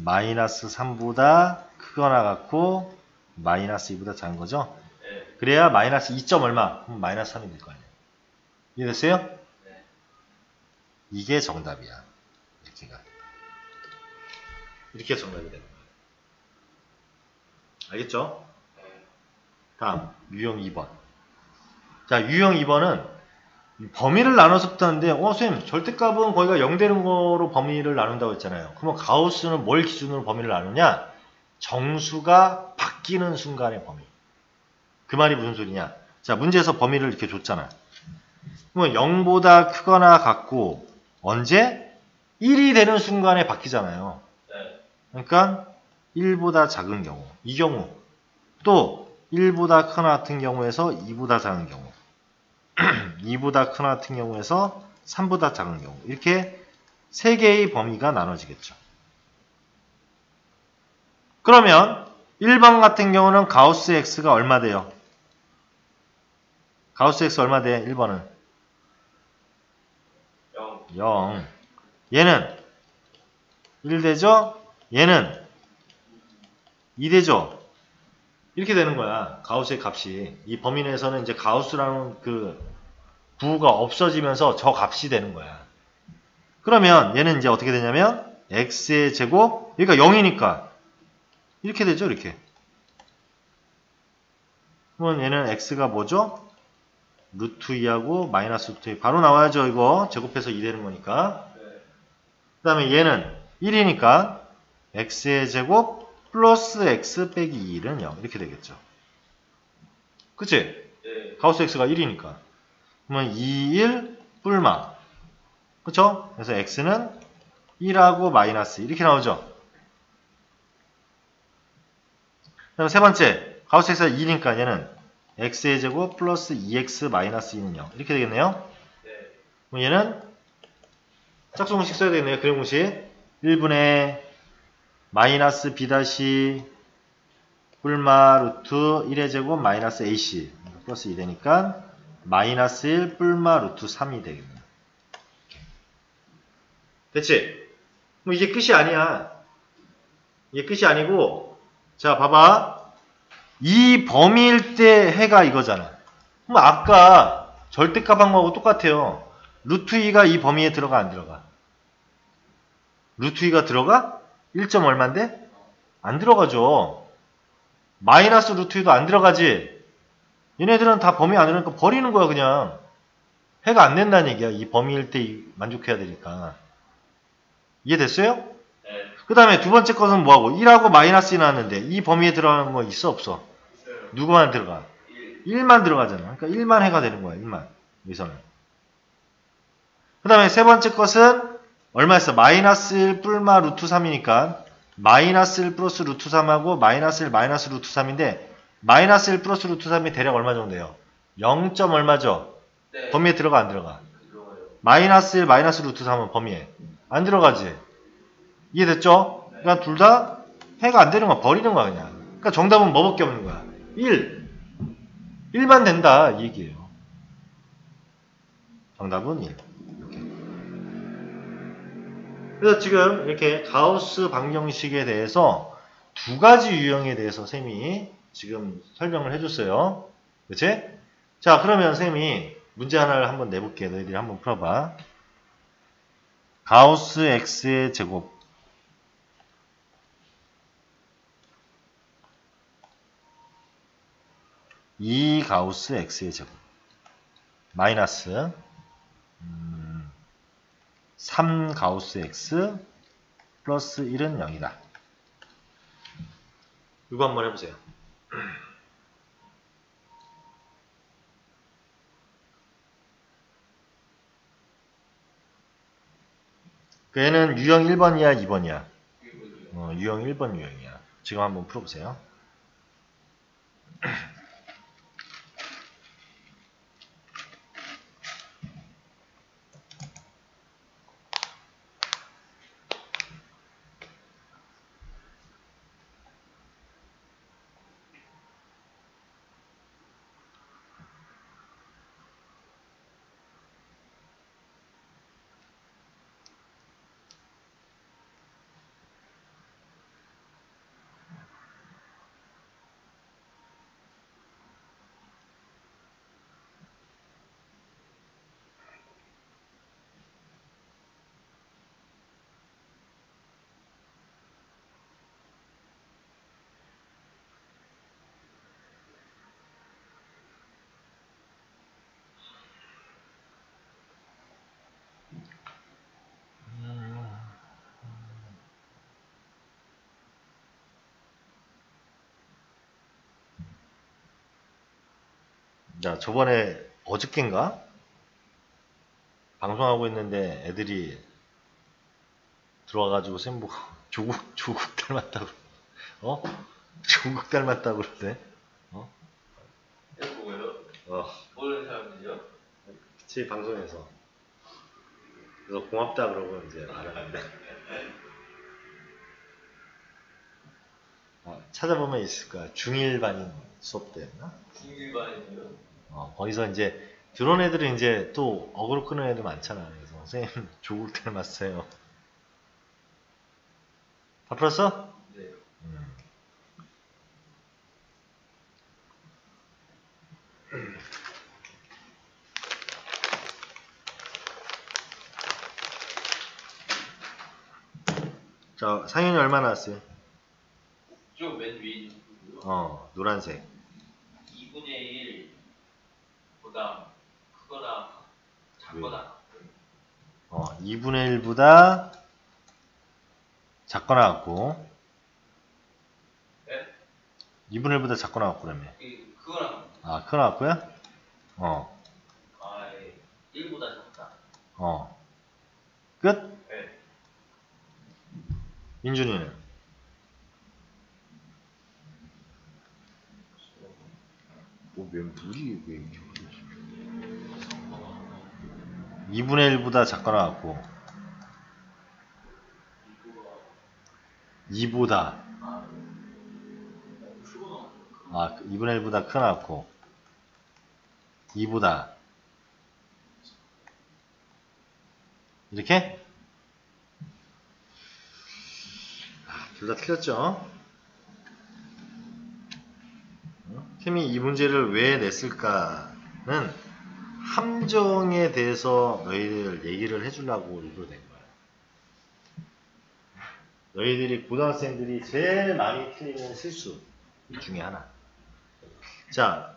마이너스 3보다 크거나 같고 마이너스 2보다 작은 거죠? 네. 그래야 마이너스 2점 얼마? 그럼 마이너스 3이 될 거 아니에요. 이해됐어요? 네. 이게 정답이야. 이렇게가. 이렇게 정답이 되는 거야. 알겠죠? 네. 다음 유형 2번. 자, 유형 2번은 범위를 나눠서 붙었는데 선생님 절대값은 거기가 0 되는 거로 범위를 나눈다고 했잖아요. 그러면 가우스는 뭘 기준으로 범위를 나누냐? 정수가 바뀌는 순간의 범위. 그 말이 무슨 소리냐? 자, 문제에서 범위를 이렇게 줬잖아. 그러면 0보다 크거나 같고 언제? 1이 되는 순간에 바뀌잖아요. 네. 그러니까 1보다 작은 경우, 이 경우, 또 1보다 크거나 같은 경우에서 2보다 작은 경우, 2보다 크거나 같은 경우에서 3보다 작은 경우, 이렇게 3개의 범위가 나눠지겠죠. 그러면 1번 같은 경우는 가우스 x가 얼마 돼요? 가우스 x 얼마 돼? 1번은 0. 0. 얘는 1 되죠? 얘는 2 되죠? 이렇게 되는 거야. 가우스의 값이. 이 범위 내에서는 이제 가우스라는 그 부호가 없어지면서 저 값이 되는 거야. 그러면 얘는 이제 어떻게 되냐면 x의 제곱, 그러니까 0이니까 이렇게 되죠, 이렇게. 그러면 얘는 x가 뭐죠? 루트 2하고 마이너스 루트 2. 바로 나와야죠, 이거. 제곱해서 2 되는 거니까. 네. 그 다음에 얘는 1이니까 x의 제곱 플러스 x 빼기 2는 0 이렇게 되겠죠. 그치? 네. 가우스 x가 1이니까. 그러면 2, 1 뿔마. 그쵸? 그래서 x는 1하고 마이너스 이렇게 나오죠. 그 다음에 세 번째 가우스 x가 2니까 얘는 x의 제곱 플러스 2x 마이너스 2는 0 이렇게 되겠네요. 네. 그럼 얘는 짝수 공식 써야 되겠네요. 그림 공식 1분의 마이너스 b 다시 뿔마 루트 1의 제곱 마이너스 ac 플러스 2 되니까 마이너스 1 뿔마 루트 3이 되겠네요. 됐지? 뭐 이게 끝이 아니야. 이게 끝이 아니고 자 봐봐. 이 범위일 때 해가 이거잖아. 그럼 아까 절대값 방법하고 똑같아요. 루트 2가 이 범위에 들어가 안 들어가? 루트 2가 들어가? 1점 얼만데? 안 들어가죠. 마이너스 루트 2도 안 들어가지. 얘네들은 다 범위 안 들어가니까 버리는 거야 그냥. 해가 안 된다는 얘기야. 이 범위일 때 만족해야 되니까. 이해됐어요? 네. 그 다음에 두 번째 것은 뭐하고 1하고 마이너스 2 나왔는데 이 범위에 들어가는 거 있어 없어? 있어요. 누구만 들어가? 1. 1만 들어가잖아. 그러니까 1만 해가 되는 거야. 1만. 여기서는. 그 다음에 세 번째 것은 얼마였어? 마이너스 1 뿔마 루트 3이니까 마이너스 1 플러스 루트 3하고 마이너스 1 마이너스 루트 3인데 마이너스 1 플러스 루트 3이 대략 얼마 정도예요? 0. 얼마죠? 네. 범위에 들어가 안 들어가? 들어가요. 마이너스 1 마이너스 루트 3은 범위에 안 들어가지? 이해됐죠? 그러니까 둘 다 해가 안 되는 거야. 버리는 거야 그냥. 그러니까 정답은 뭐밖에 없는 거야? 1. 1만 된다 이 얘기예요. 정답은 1. 이렇게. 그래서 지금 이렇게 가우스 방정식에 대해서 두 가지 유형에 대해서 쌤이 지금 설명을 해줬어요. 그치? 자 그러면 쌤이 문제 하나를 한번 내볼게. 너희들이 한번 풀어봐. 가우스 x의 제곱 2 가우스 x의 제곱 마이너스 3 가우스 x 플러스 1은 0이다. 이거 한번 해보세요. 그 얘는 유형 1번이야 2번이야? 유형 1번 유형이야. 지금 한번 풀어보세요. 자, 저번에 어저께인가? 방송하고 있는데 애들이 들어와가지고 쌤보고 조국 닮았다고, 조국 닮았다고 그러대. 이거 뭐예요? 모르는 사람들이요? 그치, 방송에서. 그래서 고맙다 그러고 이제 알았는데. 찾아보면 있을 거야. 중1반인 수업 때였나? 중일반이요? 거기서 이제 들어온 애들은 이제 또 어그로 끄는 애들 많잖아. 그래서 선생님 조국 닮았어요. 다 풀었어? 네. 자, 상현이 얼마 나왔어요? 좀 맨 위에 있는 부분이요? 노란색. 2분의 1보다 크거나 작거나 2분의 1보다 작거나 같고. 네? 2분의 1보다 작거나 같고 그러면. 그거랑 크거나 같고요? 1보다 작다. 끝? 네. 민준이는? 왜 물이 왜 이렇게 2분의 1보다 작거나 같고 2보다 2분의 1보다 크거나 같고 2보다 이렇게? 둘 다 틀렸죠? 팀이 이 문제를 왜 냈을까는 함정에 대해서 너희들 얘기를 해주려고 일부러 낸 거야. 너희들이 고등학생들이 제일 많이 틀리는 실수 중에 하나. 자,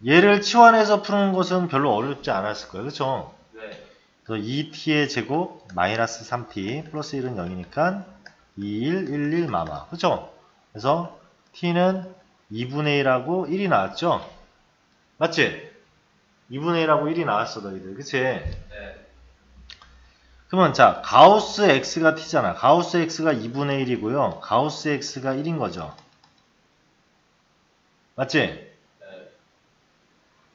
얘를 치환해서 푸는 것은 별로 어렵지 않았을 거예요. 그쵸? 네. 그래서 2t의 제곱 마이너스 3t 플러스 1은 0이니까 21, 11 마마. 그쵸? 그래서 t는 2분의 1하고 1이 나왔죠? 맞지? 2분의 1하고 1이 나왔어 너희들. 그치? 네. 그러면 자, 가우스 x가 t잖아. 가우스 x가 2분의 1이고요. 가우스 x가 1인 거죠. 맞지? 네.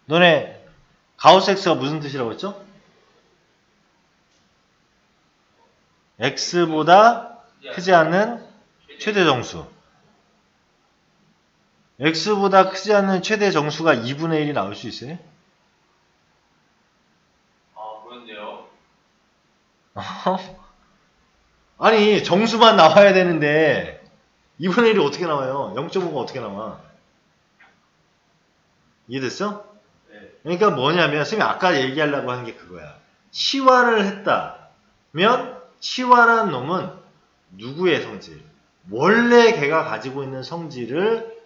너네 가우스 x가 무슨 뜻이라고 했죠? x보다 크지 않는 최대 정수. x보다 크지 않는 최대 정수가 2분의 1이 나올 수 있어요? 그런데요. 아니, 정수만 나와야 되는데 2분의 1이 어떻게 나와요? 0.5가 어떻게 나와? 이해됐어? 네. 그러니까 뭐냐면 선생님이 아까 얘기하려고 한 게 그거야. 치환을 했다면 치환한 놈은 누구의 성질? 원래 걔가 가지고 있는 성질을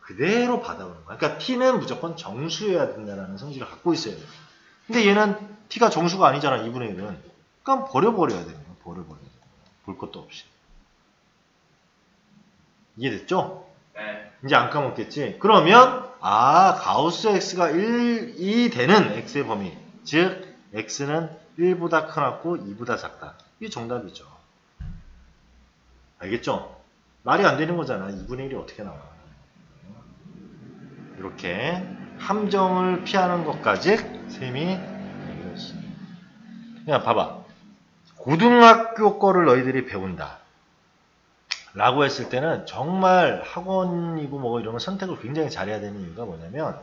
그대로 받아오는 거야. 그러니까 t는 무조건 정수여야 된다는 성질을 갖고 있어야 돼. 근데 얘는 t가 정수가 아니잖아. 2분의 1은. 그럼 버려버려야 돼요. 버려버려야 돼요. 볼 것도 없이. 이해됐죠? 네. 이제 안 까먹겠지? 그러면 가우스 x가 1이 되는 x의 범위, 즉 x는 1보다 크고 2보다 작다. 이게 정답이죠. 알겠죠? 말이 안 되는 거잖아. 2분의 1이 어떻게 나와. 이렇게 함정을 피하는 것까지 쌤이 얘기를 했어. 그냥 봐봐. 고등학교 거를 너희들이 배운다 라고 했을 때는 정말 학원이고 뭐 이런 거 선택을 굉장히 잘해야 되는 이유가 뭐냐면,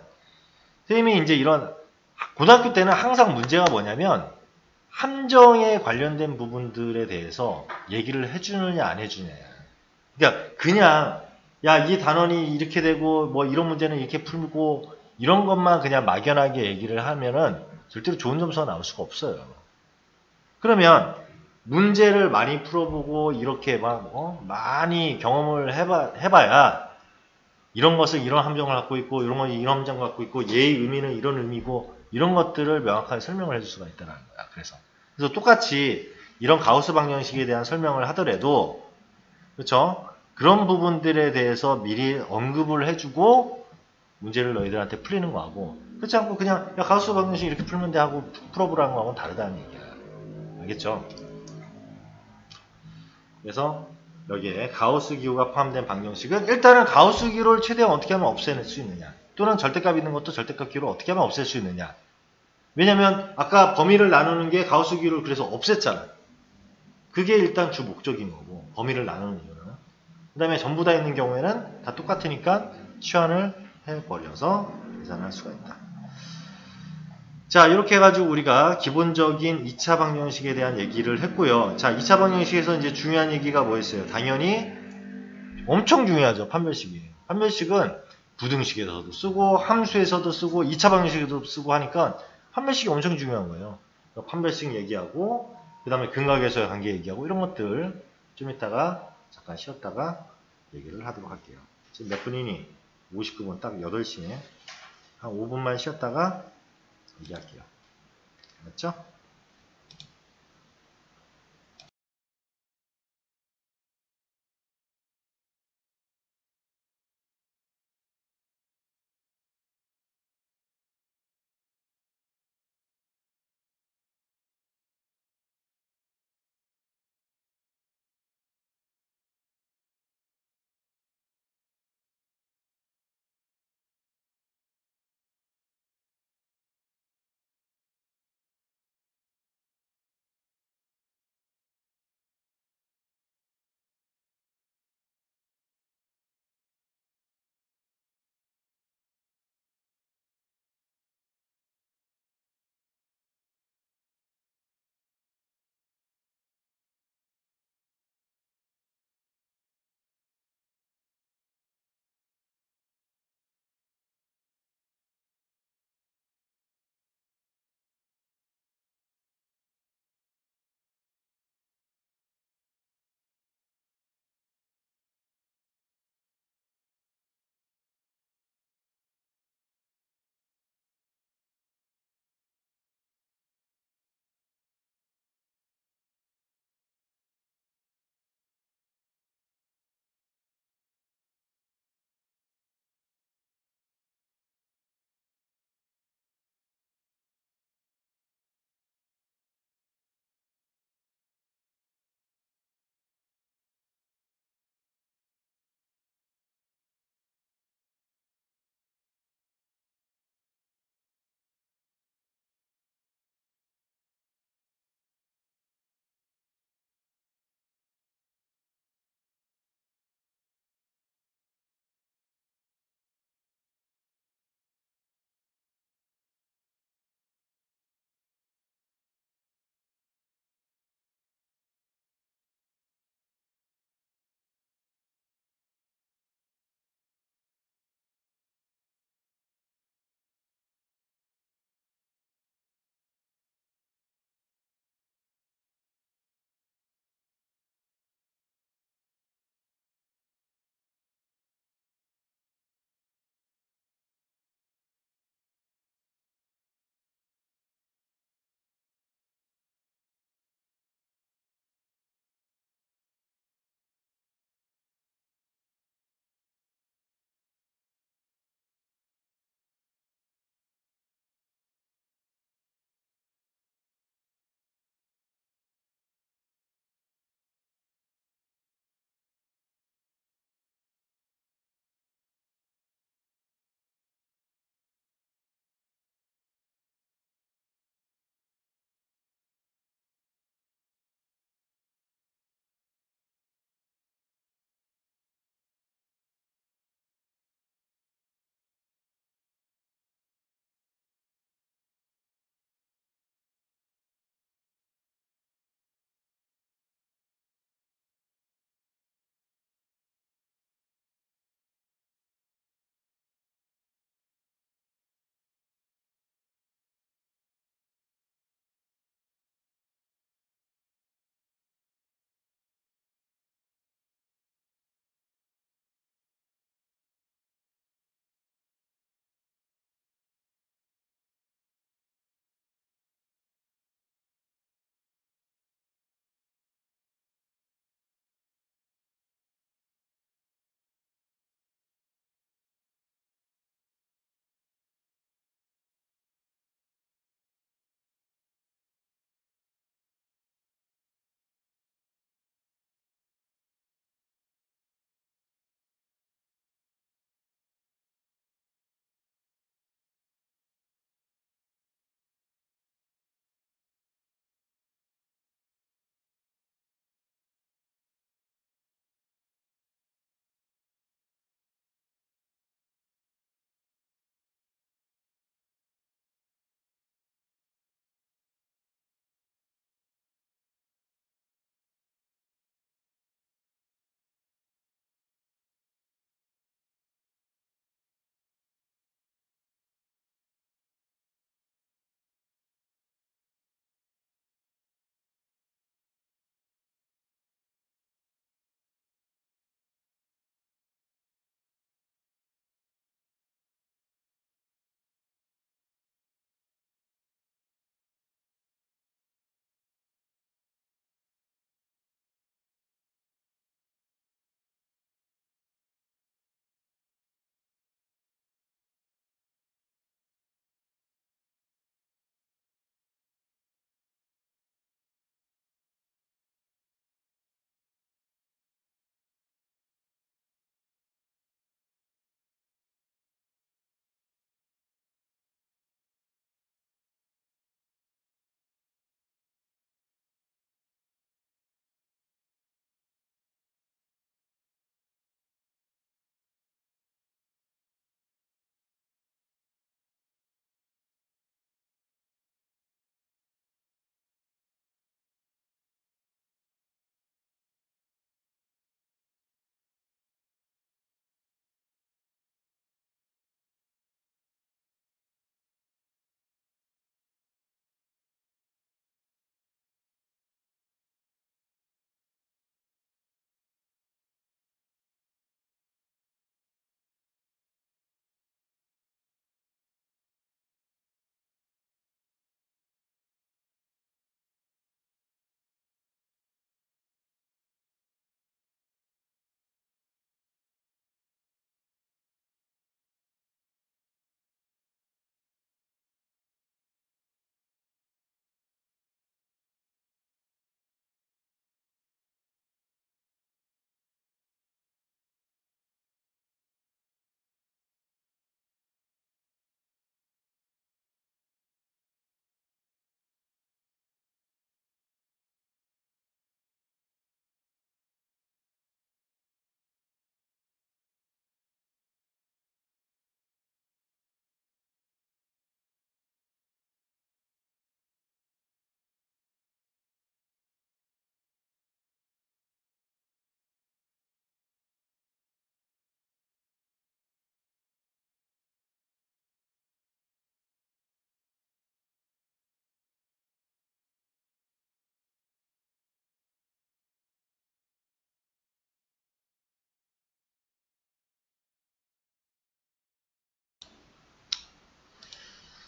선생님이 이제 이런 고등학교 때는 항상 문제가 뭐냐면 함정에 관련된 부분들에 대해서 얘기를 해주느냐 안 해주느냐. 그러니까 그냥 야, 이 단원이 이렇게 되고 뭐 이런 문제는 이렇게 풀고 이런 것만 그냥 막연하게 얘기를 하면은 절대로 좋은 점수가 나올 수가 없어요. 그러면 문제를 많이 풀어보고 이렇게 막 많이 경험을 해봐야 이런 것은 이런 함정을 갖고 있고 이런 건 이런 함정을 갖고 있고 얘의 의미는 이런 의미고 이런 것들을 명확하게 설명을 해줄 수가 있다는 거야. 그래서 똑같이 이런 가우스 방정식에 대한 설명을 하더라도 그렇죠? 그런 부분들에 대해서 미리 언급을 해주고 문제를 너희들한테 풀리는 거하고 그렇지 않고 그냥 야 가우스 방정식 이렇게 풀면 돼 하고 풀어보라는 거하고는 다르다는 얘기야. 알겠죠? 그래서 여기에 가우스 기호가 포함된 방정식은 일단은 가우스 기호를 최대한 어떻게 하면 없애낼 수 있느냐, 또는 절대값 있는 것도 절대값 기호를 어떻게 하면 없앨 수 있느냐. 왜냐면 아까 범위를 나누는 게 가우스 기호를 그래서 없앴잖아. 그게 일단 주 목적인 거고, 범위를 나누는 이유는. 그 다음에 전부 다 있는 경우에는 다 똑같으니까 치환을 해버려서 계산할 수가 있다. 자, 이렇게 해가지고 우리가 기본적인 2차 방정식에 대한 얘기를 했고요. 자, 2차 방정식에서 이제 중요한 얘기가 뭐였어요? 당연히 엄청 중요하죠. 판별식이. 판별식은 부등식에서도 쓰고 함수에서도 쓰고 2차 방정식에서도 쓰고 하니까 판별식이 엄청 중요한 거예요. 판별식 얘기하고 그 다음에 근각에서의 관계 얘기하고 이런 것들 좀 이따가 잠깐 쉬었다가 얘기를 하도록 할게요. 지금 몇 분이니? 59분 딱 8시에 한 5분만 쉬었다가 얘기할게요. 맞죠?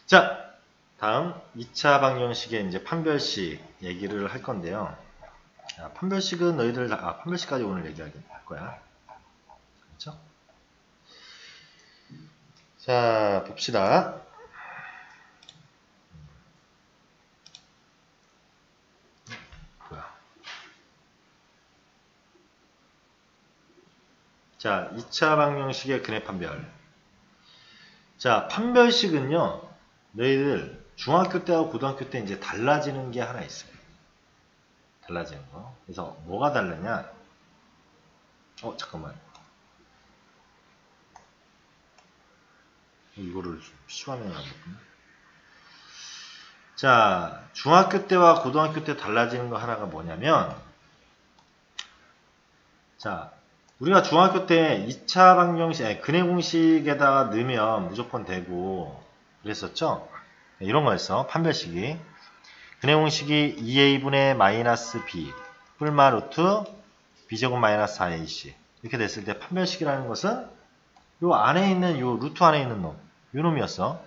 자, 다음 2차 방정식의 이제 판별식 얘기를 할 건데요. 자, 판별식은 너희들 판별식까지 오늘 얘기할 거야. 그렇죠? 자, 봅시다. 자, 2차 방정식의 근해 판별. 자, 판별식은요, 너희들 중학교 때와 고등학교 때 이제 달라지는 게 하나 있어요. 달라지는 거. 그래서 뭐가 다르냐? 잠깐만. 이거를 시간에 놔뒀구나. 자, 중학교 때와 고등학교 때 달라지는 거 하나가 뭐냐면, 자, 우리가 중학교 때 2차 방정식, 근해 공식에다가 넣으면 무조건 되고 그랬었죠? 이런 거였어. 판별식이. 근해 공식이 2a분의 마이너스 b 뿔마 루트 b제곱 마이너스 4ac 이렇게 됐을 때 판별식이라는 것은 요 안에 있는 요 루트 안에 있는 놈, 요 놈이었어.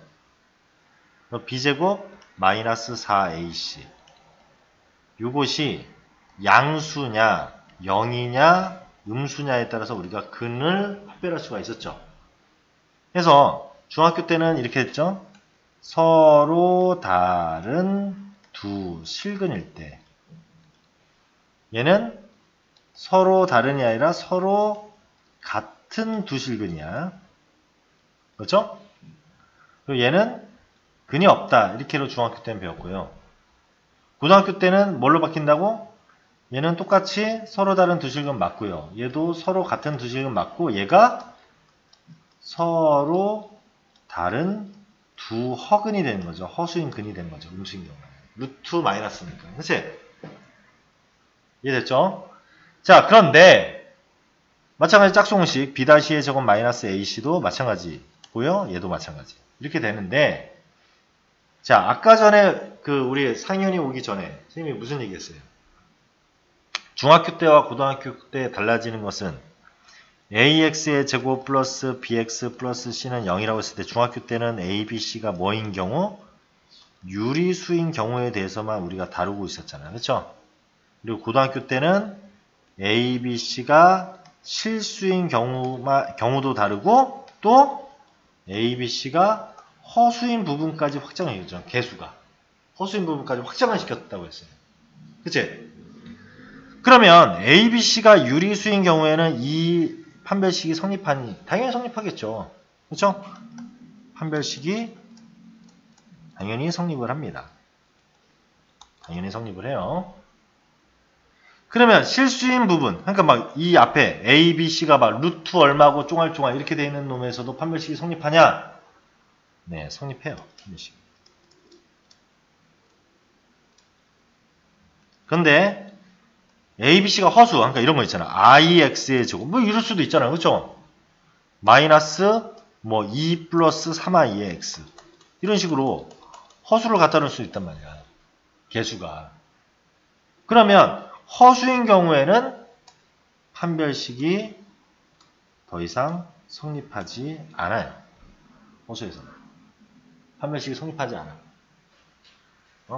b제곱 마이너스 4ac 요것이 양수냐 0이냐 음수냐에 따라서 우리가 근을 판별할 수가 있었죠. 그래서 중학교 때는 이렇게 했죠. 서로 다른 두 실근일 때 얘는 서로 다른이 아니라 서로 같은 두 실근이야. 그렇죠? 그리고 얘는 근이 없다. 이렇게로 중학교 때는 배웠고요. 고등학교 때는 뭘로 바뀐다고? 얘는 똑같이 서로 다른 두 실근 맞고요. 얘도 서로 같은 두 실근 맞고 얘가 서로 다른 두 허근이 되는 거죠. 허수인 근이 되는 거죠. 음수인 경우에. 루트 마이너스니까. 그치? 이해됐죠? 자, 그런데 마찬가지 짝수공식 b-의 제곱 마이너스 ac도 마찬가지고요. 얘도 마찬가지. 이렇게 되는데 자, 아까 전에 우리 상현이 오기 전에 선생님이 무슨 얘기했어요? 중학교 때와 고등학교 때 달라지는 것은 ax의 제곱 플러스 bx 플러스 c는 0이라고 했을 때 중학교 때는 a, b, c가 뭐인 경우? 유리수인 경우에 대해서만 우리가 다루고 있었잖아요. 그렇죠? 그리고 고등학교 때는 a, b, c가 실수인 경우도 다르고 또 a, b, c가 허수인 부분까지 확장을 시켰죠. 개수가. 허수인 부분까지 확장을 시켰다고 했어요. 그치? 그러면 A, B, C가 유리수인 경우에는 이 판별식이 성립하니 당연히 성립하겠죠. 그렇죠? 판별식이 당연히 성립을 합니다. 당연히 성립을 해요. 그러면 실수인 부분, 그러니까 막 이 앞에 A, B, C가 막 루트 얼마고 쫑알쫑알 이렇게 되어 있는 놈에서도 판별식이 성립하냐? 네, 성립해요. 판별식. 근데 A, B, C가 허수, 그러니까 이런 거 있잖아. IX의 제곱, 뭐 이럴 수도 있잖아요. 그렇죠? 마이너스 2 플러스 3i의 X 이런 식으로 허수를 갖다 놓을 수 있단 말이야. 개수가. 그러면 허수인 경우에는 판별식이 더 이상 성립하지 않아요. 허수에서는. 판별식이 성립하지 않아.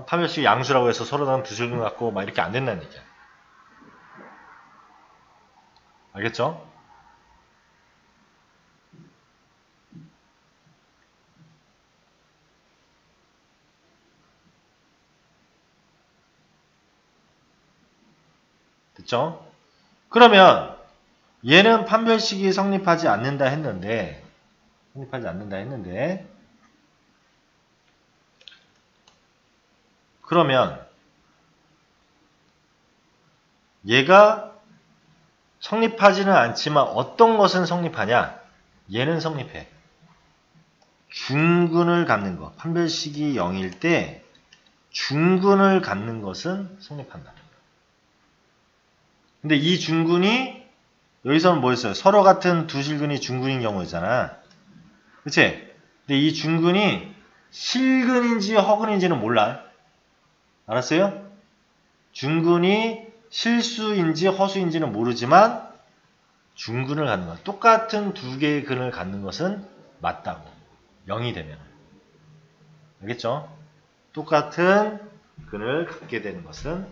판별식이 양수라고 해서 서로 다른 두 실근 갖고 막 이렇게 안 된다는 얘기야. 알겠죠? 됐죠? 그러면 얘는 판별식이 성립하지 않는다 했는데 그러면 얘가 성립하지는 않지만 어떤 것은 성립하냐? 얘는 성립해. 중근을 갖는 것. 판별식이 0일 때 중근을 갖는 것은 성립한다. 근데 이 중근이 여기서는 뭐였어요? 서로 같은 두 실근이 중근인 경우잖아. 그치? 근데 이 중근이 실근인지 허근인지는 몰라. 알았어요? 중근이 실수인지 허수인지는 모르지만 중근을 갖는 것. 똑같은 두 개의 근을 갖는 것은 맞다고. 0이 되면. 알겠죠? 똑같은 근을 갖게 되는 것은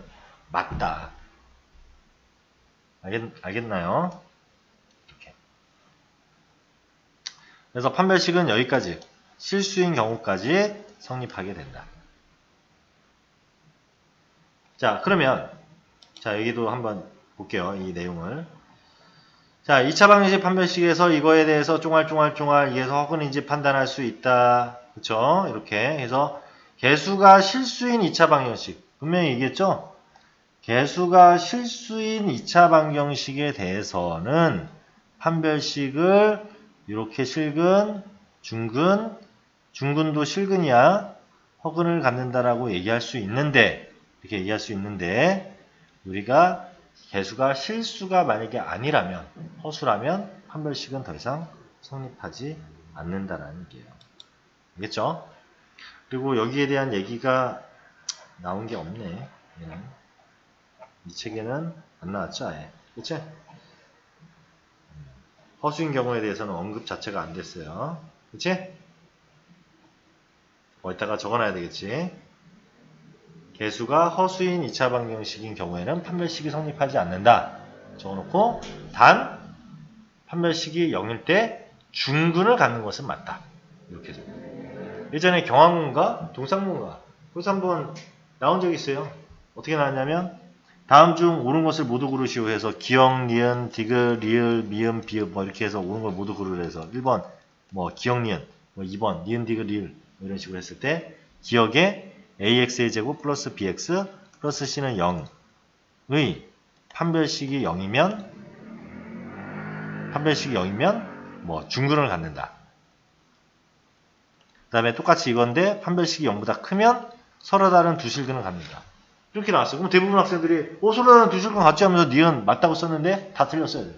맞다. 알겠나요? 이렇게. 그래서 판별식은 여기까지, 실수인 경우까지 성립하게 된다. 자, 그러면 자, 여기도 한번 볼게요. 이 내용을. 자, 2차 방정식 판별식에서 이거에 대해서 쫑알쫑알 이에서 허근인지 판단할 수 있다. 그쵸? 이렇게 해서 개수가 실수인 2차 방정식. 분명히 얘기했죠? 개수가 실수인 2차 방정식에 대해서는 판별식을 이렇게 실근, 중근, 중근도 실근이야. 허근을 갖는다라고 얘기할 수 있는데, 이렇게 얘기할 수 있는데, 우리가 개수가 실수가 만약에 아니라면, 허수라면 판별식은 더 이상 성립하지 않는다라는 얘기예요. 알겠죠? 그리고 여기에 대한 얘기가 나온 게 없네. 얘는. 이 책에는 안 나왔죠, 아예. 그치? 허수인 경우에 대해서는 언급 자체가 안 됐어요. 그치? 거기다가 적어놔야 되겠지. 개수가 허수인 2차 방정식인 경우에는 판별식이 성립하지 않는다. 적어놓고 단 판별식이 0일 때 중근을 갖는 것은 맞다. 이렇게 적어요. 예전에 경항문과 동상문과 그래서 한번 나온 적이 있어요. 어떻게 나왔냐면 다음 중 옳은 것을 모두 고르시오 해서 기역, 니은, 디귿, 리을, 미음, 비읍 뭐 이렇게 해서 옳은 걸 모두 고르라 해서 1번 뭐 기역, 니은, 뭐 2번 니은, 디귿, 리을 뭐 이런 식으로 했을 때 기역에 ax의 제곱 플러스 bx 플러스 c는 0의 판별식이 0이면 뭐 중근을 갖는다. 그 다음에 똑같이 이건데 판별식이 0보다 크면 서로 다른 두 실근을 갖는다. 이렇게 나왔어요. 그럼 대부분 학생들이 서로 다른 두 실근 같지 하면서 니은 맞다고 썼는데 다 틀렸어야 돼요.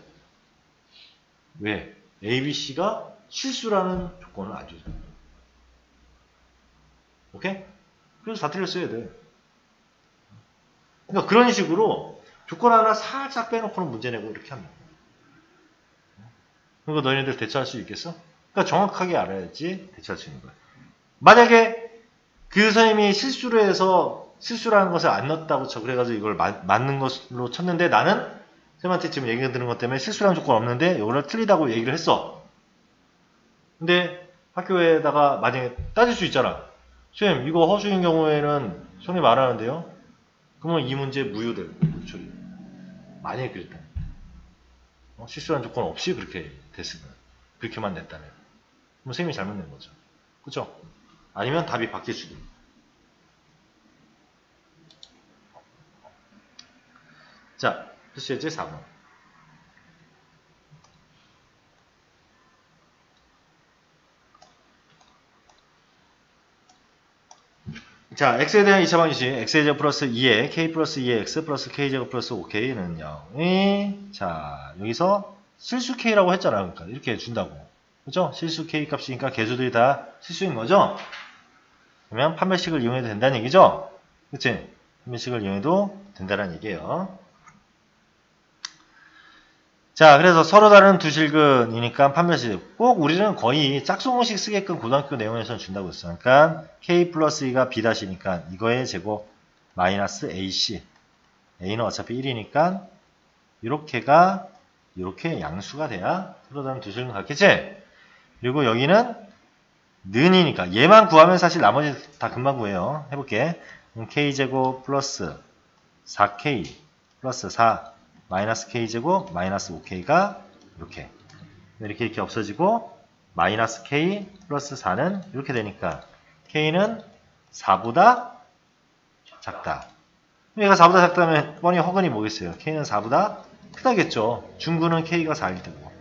왜? A, B, C가 실수라는 조건을 안 줘서. 오케이? 그래서 다 틀렸어야 돼. 그러니까 그런 식으로 조건 하나 살짝 빼놓고는 문제 내고 이렇게 합니다. 그러니까 너희들 대처할 수 있겠어? 그러니까 정확하게 알아야지 대처할 수 있는 거야. 만약에 그 선생님이 실수를 해서 실수라는 것을 안 넣었다고 쳐. 그래가지고 이걸 맞는 것으로 쳤는데 나는 쌤한테 지금 얘기가 드는 것 때문에 실수라는 조건 없는데 이거를 틀리다고 얘기를 했어. 근데 학교에다가 만약에 따질 수 있잖아. 쌤 이거 허수인 경우에는 선생님 말하는데요. 그러면 이 문제 무효되고 처리. 만약에 그랬다. 실수라는 조건 없이 그렇게 됐으면 그렇게만 냈다면 그럼 선생님이 잘못 낸 거죠. 그죠? 아니면 답이 바뀔 수도 있고. 자, 표시해제 4번. 자, x에 대한 2차 방정식 x제곱 플러스 2에 k 플러스 2의 x 플러스 k제곱 플러스 5k는 0이 자, 여기서 실수 k라고 했잖아. 그러니까 이렇게 준다고. 그죠? 실수 k 값이니까 개수들이 다 실수인 거죠? 그러면 판별식을 이용해도 된다는 얘기죠? 그치? 판별식을 이용해도 된다는 얘기예요. 자, 그래서 서로 다른 두 실근이니까 판별식. 꼭 우리는 거의 짝수공식 쓰게끔 고등학교 내용에서는 준다고 했어. 그러니까 k 플러스 2가 b-이니까 이거의 제곱 마이너스 ac. a는 어차피 1이니까 이렇게가 이렇게 양수가 돼야 서로 다른 두 실근 같겠지? 그리고 여기는 는이니까 얘만 구하면 사실 나머지 다 금방 구해요. 해볼게. k제곱 플러스 4k 플러스 4 마이너스 k제곱 마이너스 5k가 이렇게 없어지고 마이너스 k 플러스 4는 이렇게 되니까 k는 4보다 작다. 얘가 4보다 작다면 뻔히 허근이 뭐겠어요? k는 4보다 크다겠죠. 중근은 k가 4일 테고.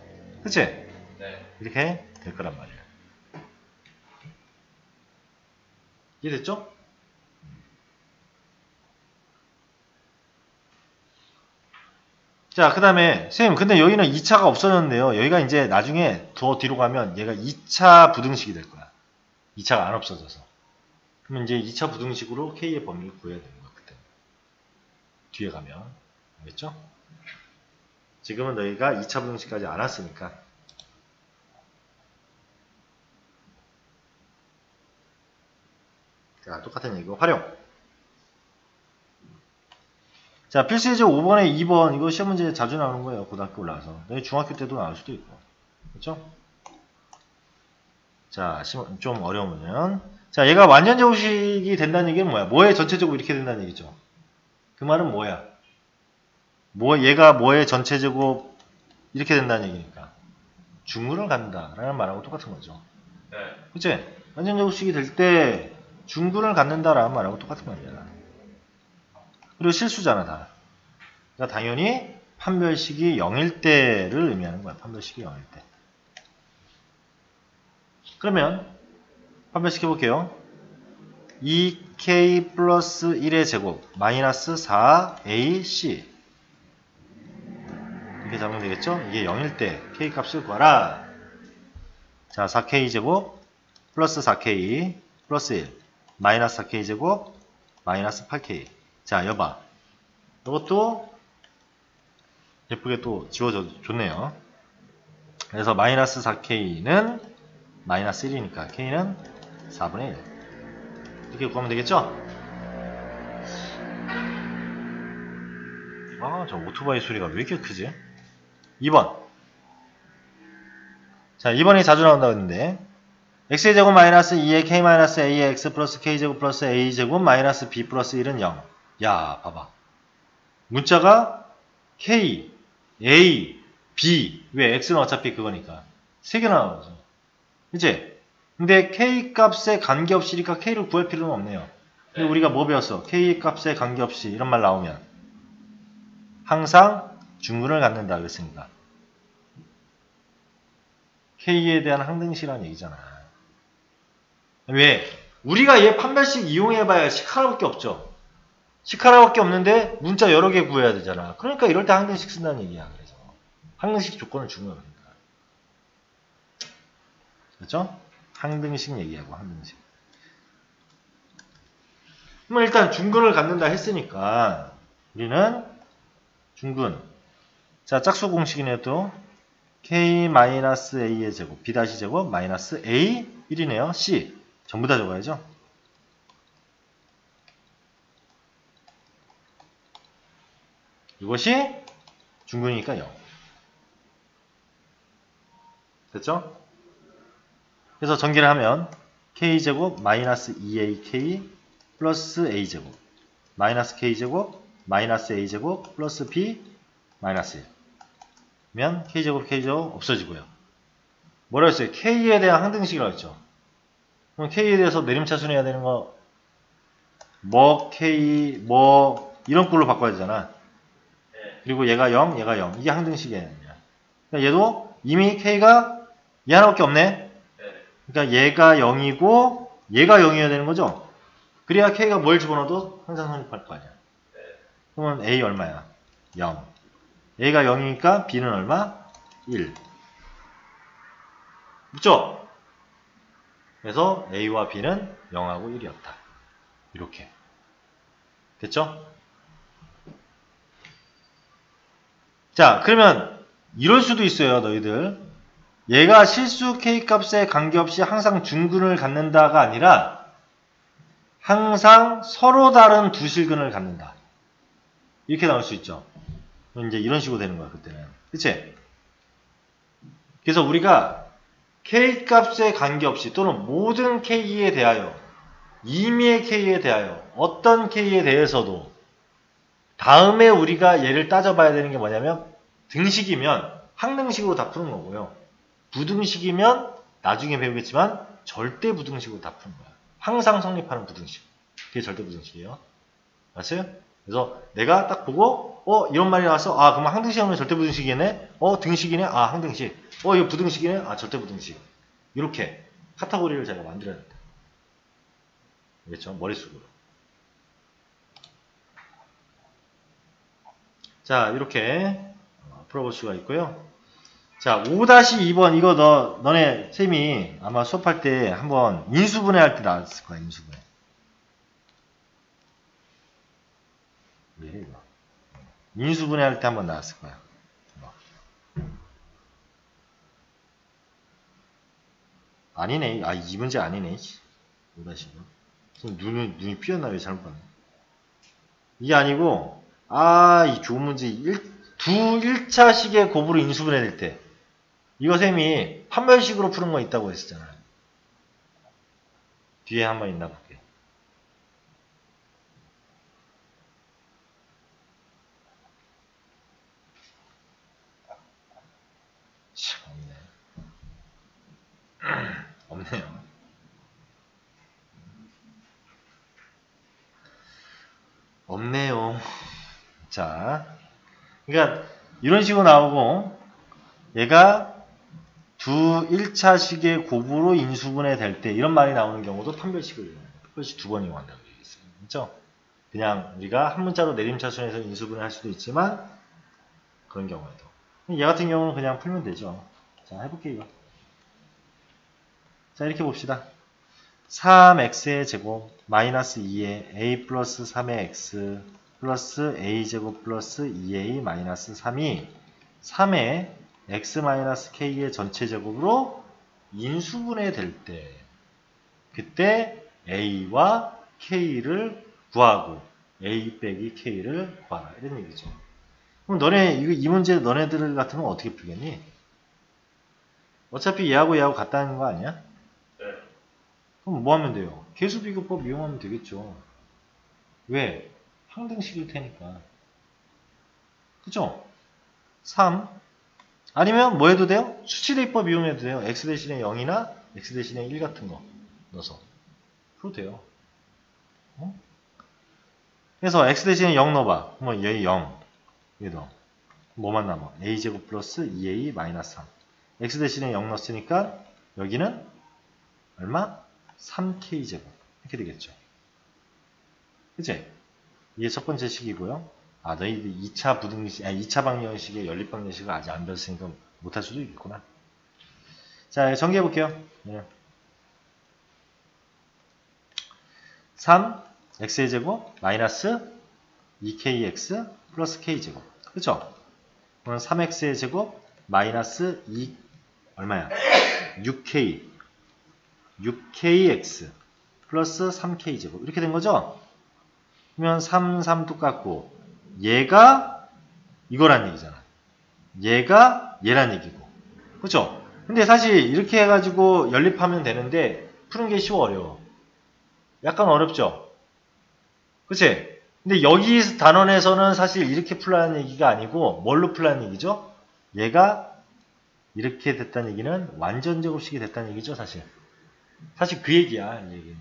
그치? 네. 이렇게 될 거란 말이에요. 이해됐죠? 자, 그 다음에 선생님 근데 여기는 2차가 없어졌는데요. 여기가 이제 나중에 더 뒤로 가면 얘가 2차 부등식이 될 거야. 2차가 안 없어져서. 그러면 이제 2차 부등식으로 K의 범위를 구해야 되는 거야. 그때 뒤에 가면. 알겠죠? 지금은 너희가 2차 부등식까지 안 왔으니까. 자, 똑같은 얘기고 활용. 자, 필수 예제 5번에 2번 이거 시험 문제 자주 나오는 거예요. 고등학교 올라와서. 중학교 때도 나올 수도 있고. 그렇죠? 자, 좀 어려우면 자, 얘가 완전 제곱식이 된다는 얘기는 뭐야? 뭐의 전체제곱 이렇게 된다는 얘기죠. 그 말은 뭐야? 얘가 뭐의 전체제곱 이렇게 된다는 얘기니까 중근을 갖는다라는 말하고 똑같은 거죠. 네. 그치? 완전 제곱식이 될 때 중근을 갖는다라는 말하고 똑같은 말이야. 그리고 실수잖아, 다. 그러니까 당연히 판별식이 0일 때를 의미하는 거야. 판별식이 0일 때. 그러면 판별식 해볼게요. 2k 플러스 1의 제곱 마이너스 4ac 이렇게 잡으면 되겠죠? 이게 0일 때 k 값을 구하라. 자, 4k 제곱 플러스 4k 플러스 1 마이너스 4k 제곱 마이너스 8k. 자, 여봐. 이것도 예쁘게 또 지워줬네요. 그래서 마이너스 4k는 마이너스 1이니까 k는 4분의 1 이렇게 구하면 되겠죠? 아, 저 오토바이 소리가 왜 이렇게 크지? 2번. 자, 2번이 자주 나온다고 했는데 x의 제곱 마이너스 2의 k 마이너스 a의 x 플러스 k 제곱 플러스 a 제곱 마이너스 b 플러스 1은 0. 야, 봐봐. 문자가 k, a, b. 왜? x는 어차피 그거니까. 3개 나오죠. 그치? 근데 k 값에 관계없이니까 k를 구할 필요는 없네요. 근데 우리가 뭐 배웠어? k 값에 관계없이 이런 말 나오면 항상 중근을 갖는다 그랬으니까 k에 대한 항등식이라는 얘기잖아. 왜? 우리가 얘 판별식 이용해봐야 식 하나밖에 없죠. 식 하나밖에 없는데 문자 여러 개 구해야 되잖아. 그러니까 이럴 때 항등식 쓴다는 얘기야. 그래서 항등식 조건을 주는 거니까. 그렇죠? 항등식 얘기하고 항등식. 그럼 일단 중근을 갖는다 했으니까 우리는 중근. 자, 짝수 공식이네 또. k-a의 제곱, b-제곱, 마이너스 a 1이네요. c. 전부 다 적어야죠. 이것이 중근이니까 0. 됐죠? 그래서 전개를 하면 k제곱 마이너스 2ak 플러스 a제곱 마이너스 k제곱 마이너스 a제곱 플러스 b 마이너스 1 면 k제곱 k제곱 없어지고요. 뭐라 했어요? k에 대한 항등식이라고 했죠. 그럼 k에 대해서 내림차순 해야 되는 거 뭐 k 뭐 이런 꼴로 바꿔야 되잖아. 그리고 얘가 0 얘가 0 이게 항등식이에요. 그러니까 얘도 이미 k가 얘 하나밖에 없네. 그러니까 얘가 0이고 얘가 0이어야 되는 거죠. 그래야 k가 뭘 집어넣어도 항상 성립할 거 아니야. 그러면 a 얼마야? 0. a가 0이니까 b는 얼마? 1. 맞죠? 그래서 a와 b는 0하고 1이었다. 이렇게. 됐죠? 자, 그러면 이럴 수도 있어요, 너희들. 얘가 실수 k값에 관계없이 항상 중근을 갖는다가 아니라 항상 서로 다른 두 실근을 갖는다. 이렇게 나올 수 있죠. 이제 이런 식으로 되는 거야, 그때는. 그치? 그래서 우리가 k값에 관계없이 또는 모든 k에 대하여 임의의 k에 대하여 어떤 k에 대해서도 다음에 우리가 얘를 따져봐야 되는 게 뭐냐면 등식이면 항등식으로 다 푸는 거고요. 부등식이면 나중에 배우겠지만 절대 부등식으로 다 푸는 거야. 항상 성립하는 부등식. 그게 절대 부등식이에요. 알았어요? 그래서 내가 딱 보고 이런 말이 나와서 그럼 항등식 하면 절대 부등식이네. 등식이네. 항등식. 이거 부등식이네. 절대 부등식. 이렇게 카테고리를 제가 만들어야 된다. 알겠죠? 머릿속으로. 자, 이렇게 풀어볼 수가 있고요. 자, 5-2번 이거 너네 쌤이 아마 수업할 때 한번 인수분해 할 때 나왔을 거야. 인수분해. 왜 이거? 인수분해 할 때 한번 나왔을 거야. 아니네. 이 문제 아니네. 5-2번. 눈이 삐었나? 왜 잘못 봤나? 이게 아니고, 이 좋은 문제. 두 1차식의 곱으로 인수분해될 때. 이거 쌤이 판별식으로 푸는 거 있다고 했었잖아요. 뒤에 한번 있나 볼게요. 참, 없네. 없네요. 없네요. 자, 그러니까 이런 식으로 나오고 얘가 두 1차식의 곱으로 인수분해 될 때 이런 말이 나오는 경우도 판별식 두 번 이용한다고 얘기했어요. 그렇죠? 그냥 우리가 한 문자로 내림차순에서 인수분해 할 수도 있지만 그런 경우에도 얘 같은 경우는 그냥 풀면 되죠. 자, 해볼게요. 이거. 자, 이렇게 봅시다. 3x의 제곱 마이너스 2의 a 플러스 3의 x 플러스 a제곱 플러스 2a 마이너스 3이 3의 x 마이너스 k의 전체 제곱으로 인수분해 될 때 그때 a와 k를 구하고 a 빼기 k를 구하라 이런 얘기죠. 그럼 이 문제 너네들 같으면 어떻게 풀겠니? 어차피 얘하고 같다는 거 아니야? 그럼 뭐 하면 돼요? 계수비교법 이용하면 되겠죠. 왜? 항등식일 테니까. 그죠? 3. 아니면 뭐 해도 돼요? 수치대입법 이용해도 돼요. x 대신에 0이나 x 대신에 1 같은 거 넣어서. 풀어도 돼요. 그래서 x 대신에 0 넣어봐. 그러면 얘 0. 얘도. 뭐만 남아? a제곱 플러스 2a 마이너스 3. x 대신에 0 넣었으니까 여기는 얼마? 3k제곱 이렇게 되겠죠. 그치? 이게 첫 번째 식이고요. 너희들 2차 부등식, 2차 방정식의 연립방정식을 아직 안 배웠으니까 못할 수도 있겠구나. 자, 전개해 볼게요. 3 x의 제곱 마이너스 2kx 플러스 k제곱. 그쵸? 그럼 3x의 제곱 마이너스 2 얼마야? 6kx 플러스 3k제곱 이렇게 된 거죠? 그러면 3, 3 똑같고 얘가 이거란 얘기잖아. 얘가 얘란 얘기고. 그쵸? 근데 사실 이렇게 해가지고 연립하면 되는데 푸는 게 쉬워 어려워? 약간 어렵죠? 그치? 근데 여기 단원에서는 사실 이렇게 풀라는 얘기가 아니고 뭘로 풀라는 얘기죠? 얘가 이렇게 됐다는 얘기는 완전 제곱식이 됐다는 얘기죠 사실 그 얘기야 이 얘기는.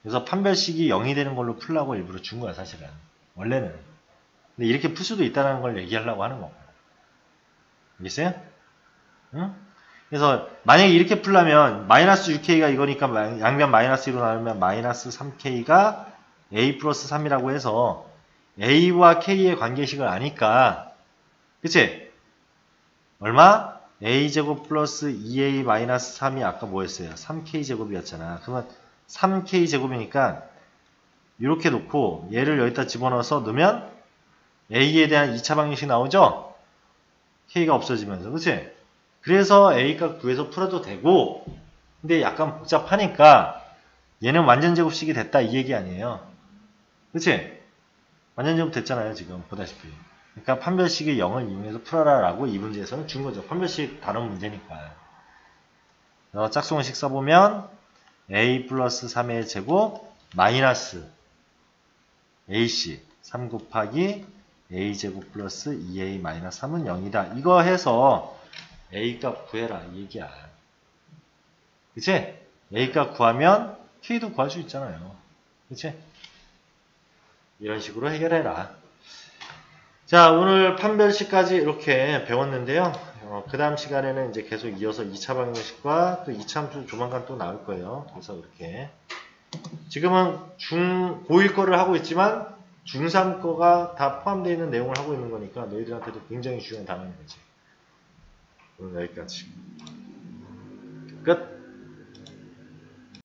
그래서 판별식이 0이 되는 걸로 풀라고 일부러 준 거야 사실은 원래는. 근데 이렇게 풀 수도 있다는 걸 얘기하려고 하는 거고. 알겠어요? 응? 그래서 만약에 이렇게 풀려면 마이너스 6k가 이거니까 양변 마이너스 1로 나누면 마이너스 3k가 a 플러스 3이라고 해서 a와 k의 관계식을 아니까 그치? 얼마? a제곱 플러스 2a 마이너스 3이 아까 뭐였어요? 3k제곱이었잖아. 그러면 3k제곱이니까 이렇게 놓고 얘를 여기다 집어넣어서 넣으면 a에 대한 2차 방정식 나오죠? k가 없어지면서 그치? 그래서 a값 구해서 풀어도 되고 근데 약간 복잡하니까 얘는 완전 제곱식이 됐다 이 얘기 아니에요. 그치? 완전 제곱 됐잖아요 지금 보다시피. 그러니까 판별식의 0을 이용해서 풀어라 라고 이 문제에서는 준 거죠. 판별식 다른 문제니까. 짝수공식 써보면 a 플러스 3의 제곱 마이너스 ac 3 곱하기 a제곱 플러스 2a 마이너스 3은 0이다. 이거 해서 a값 구해라 이 얘기야. 그치? a값 구하면 k도 구할 수 있잖아요. 그치? 이런 식으로 해결해라. 자, 오늘 판별식까지 이렇게 배웠는데요. 그 다음 시간에는 이제 계속 이어서 2차 방정식과 또 2차 함수 조만간 또 나올 거예요. 그래서 이렇게. 지금은 고1 거를 하고 있지만 중3 거가 다 포함되어 있는 내용을 하고 있는 거니까 너희들한테도 굉장히 중요한 단어인 거지. 오늘 여기까지. 끝.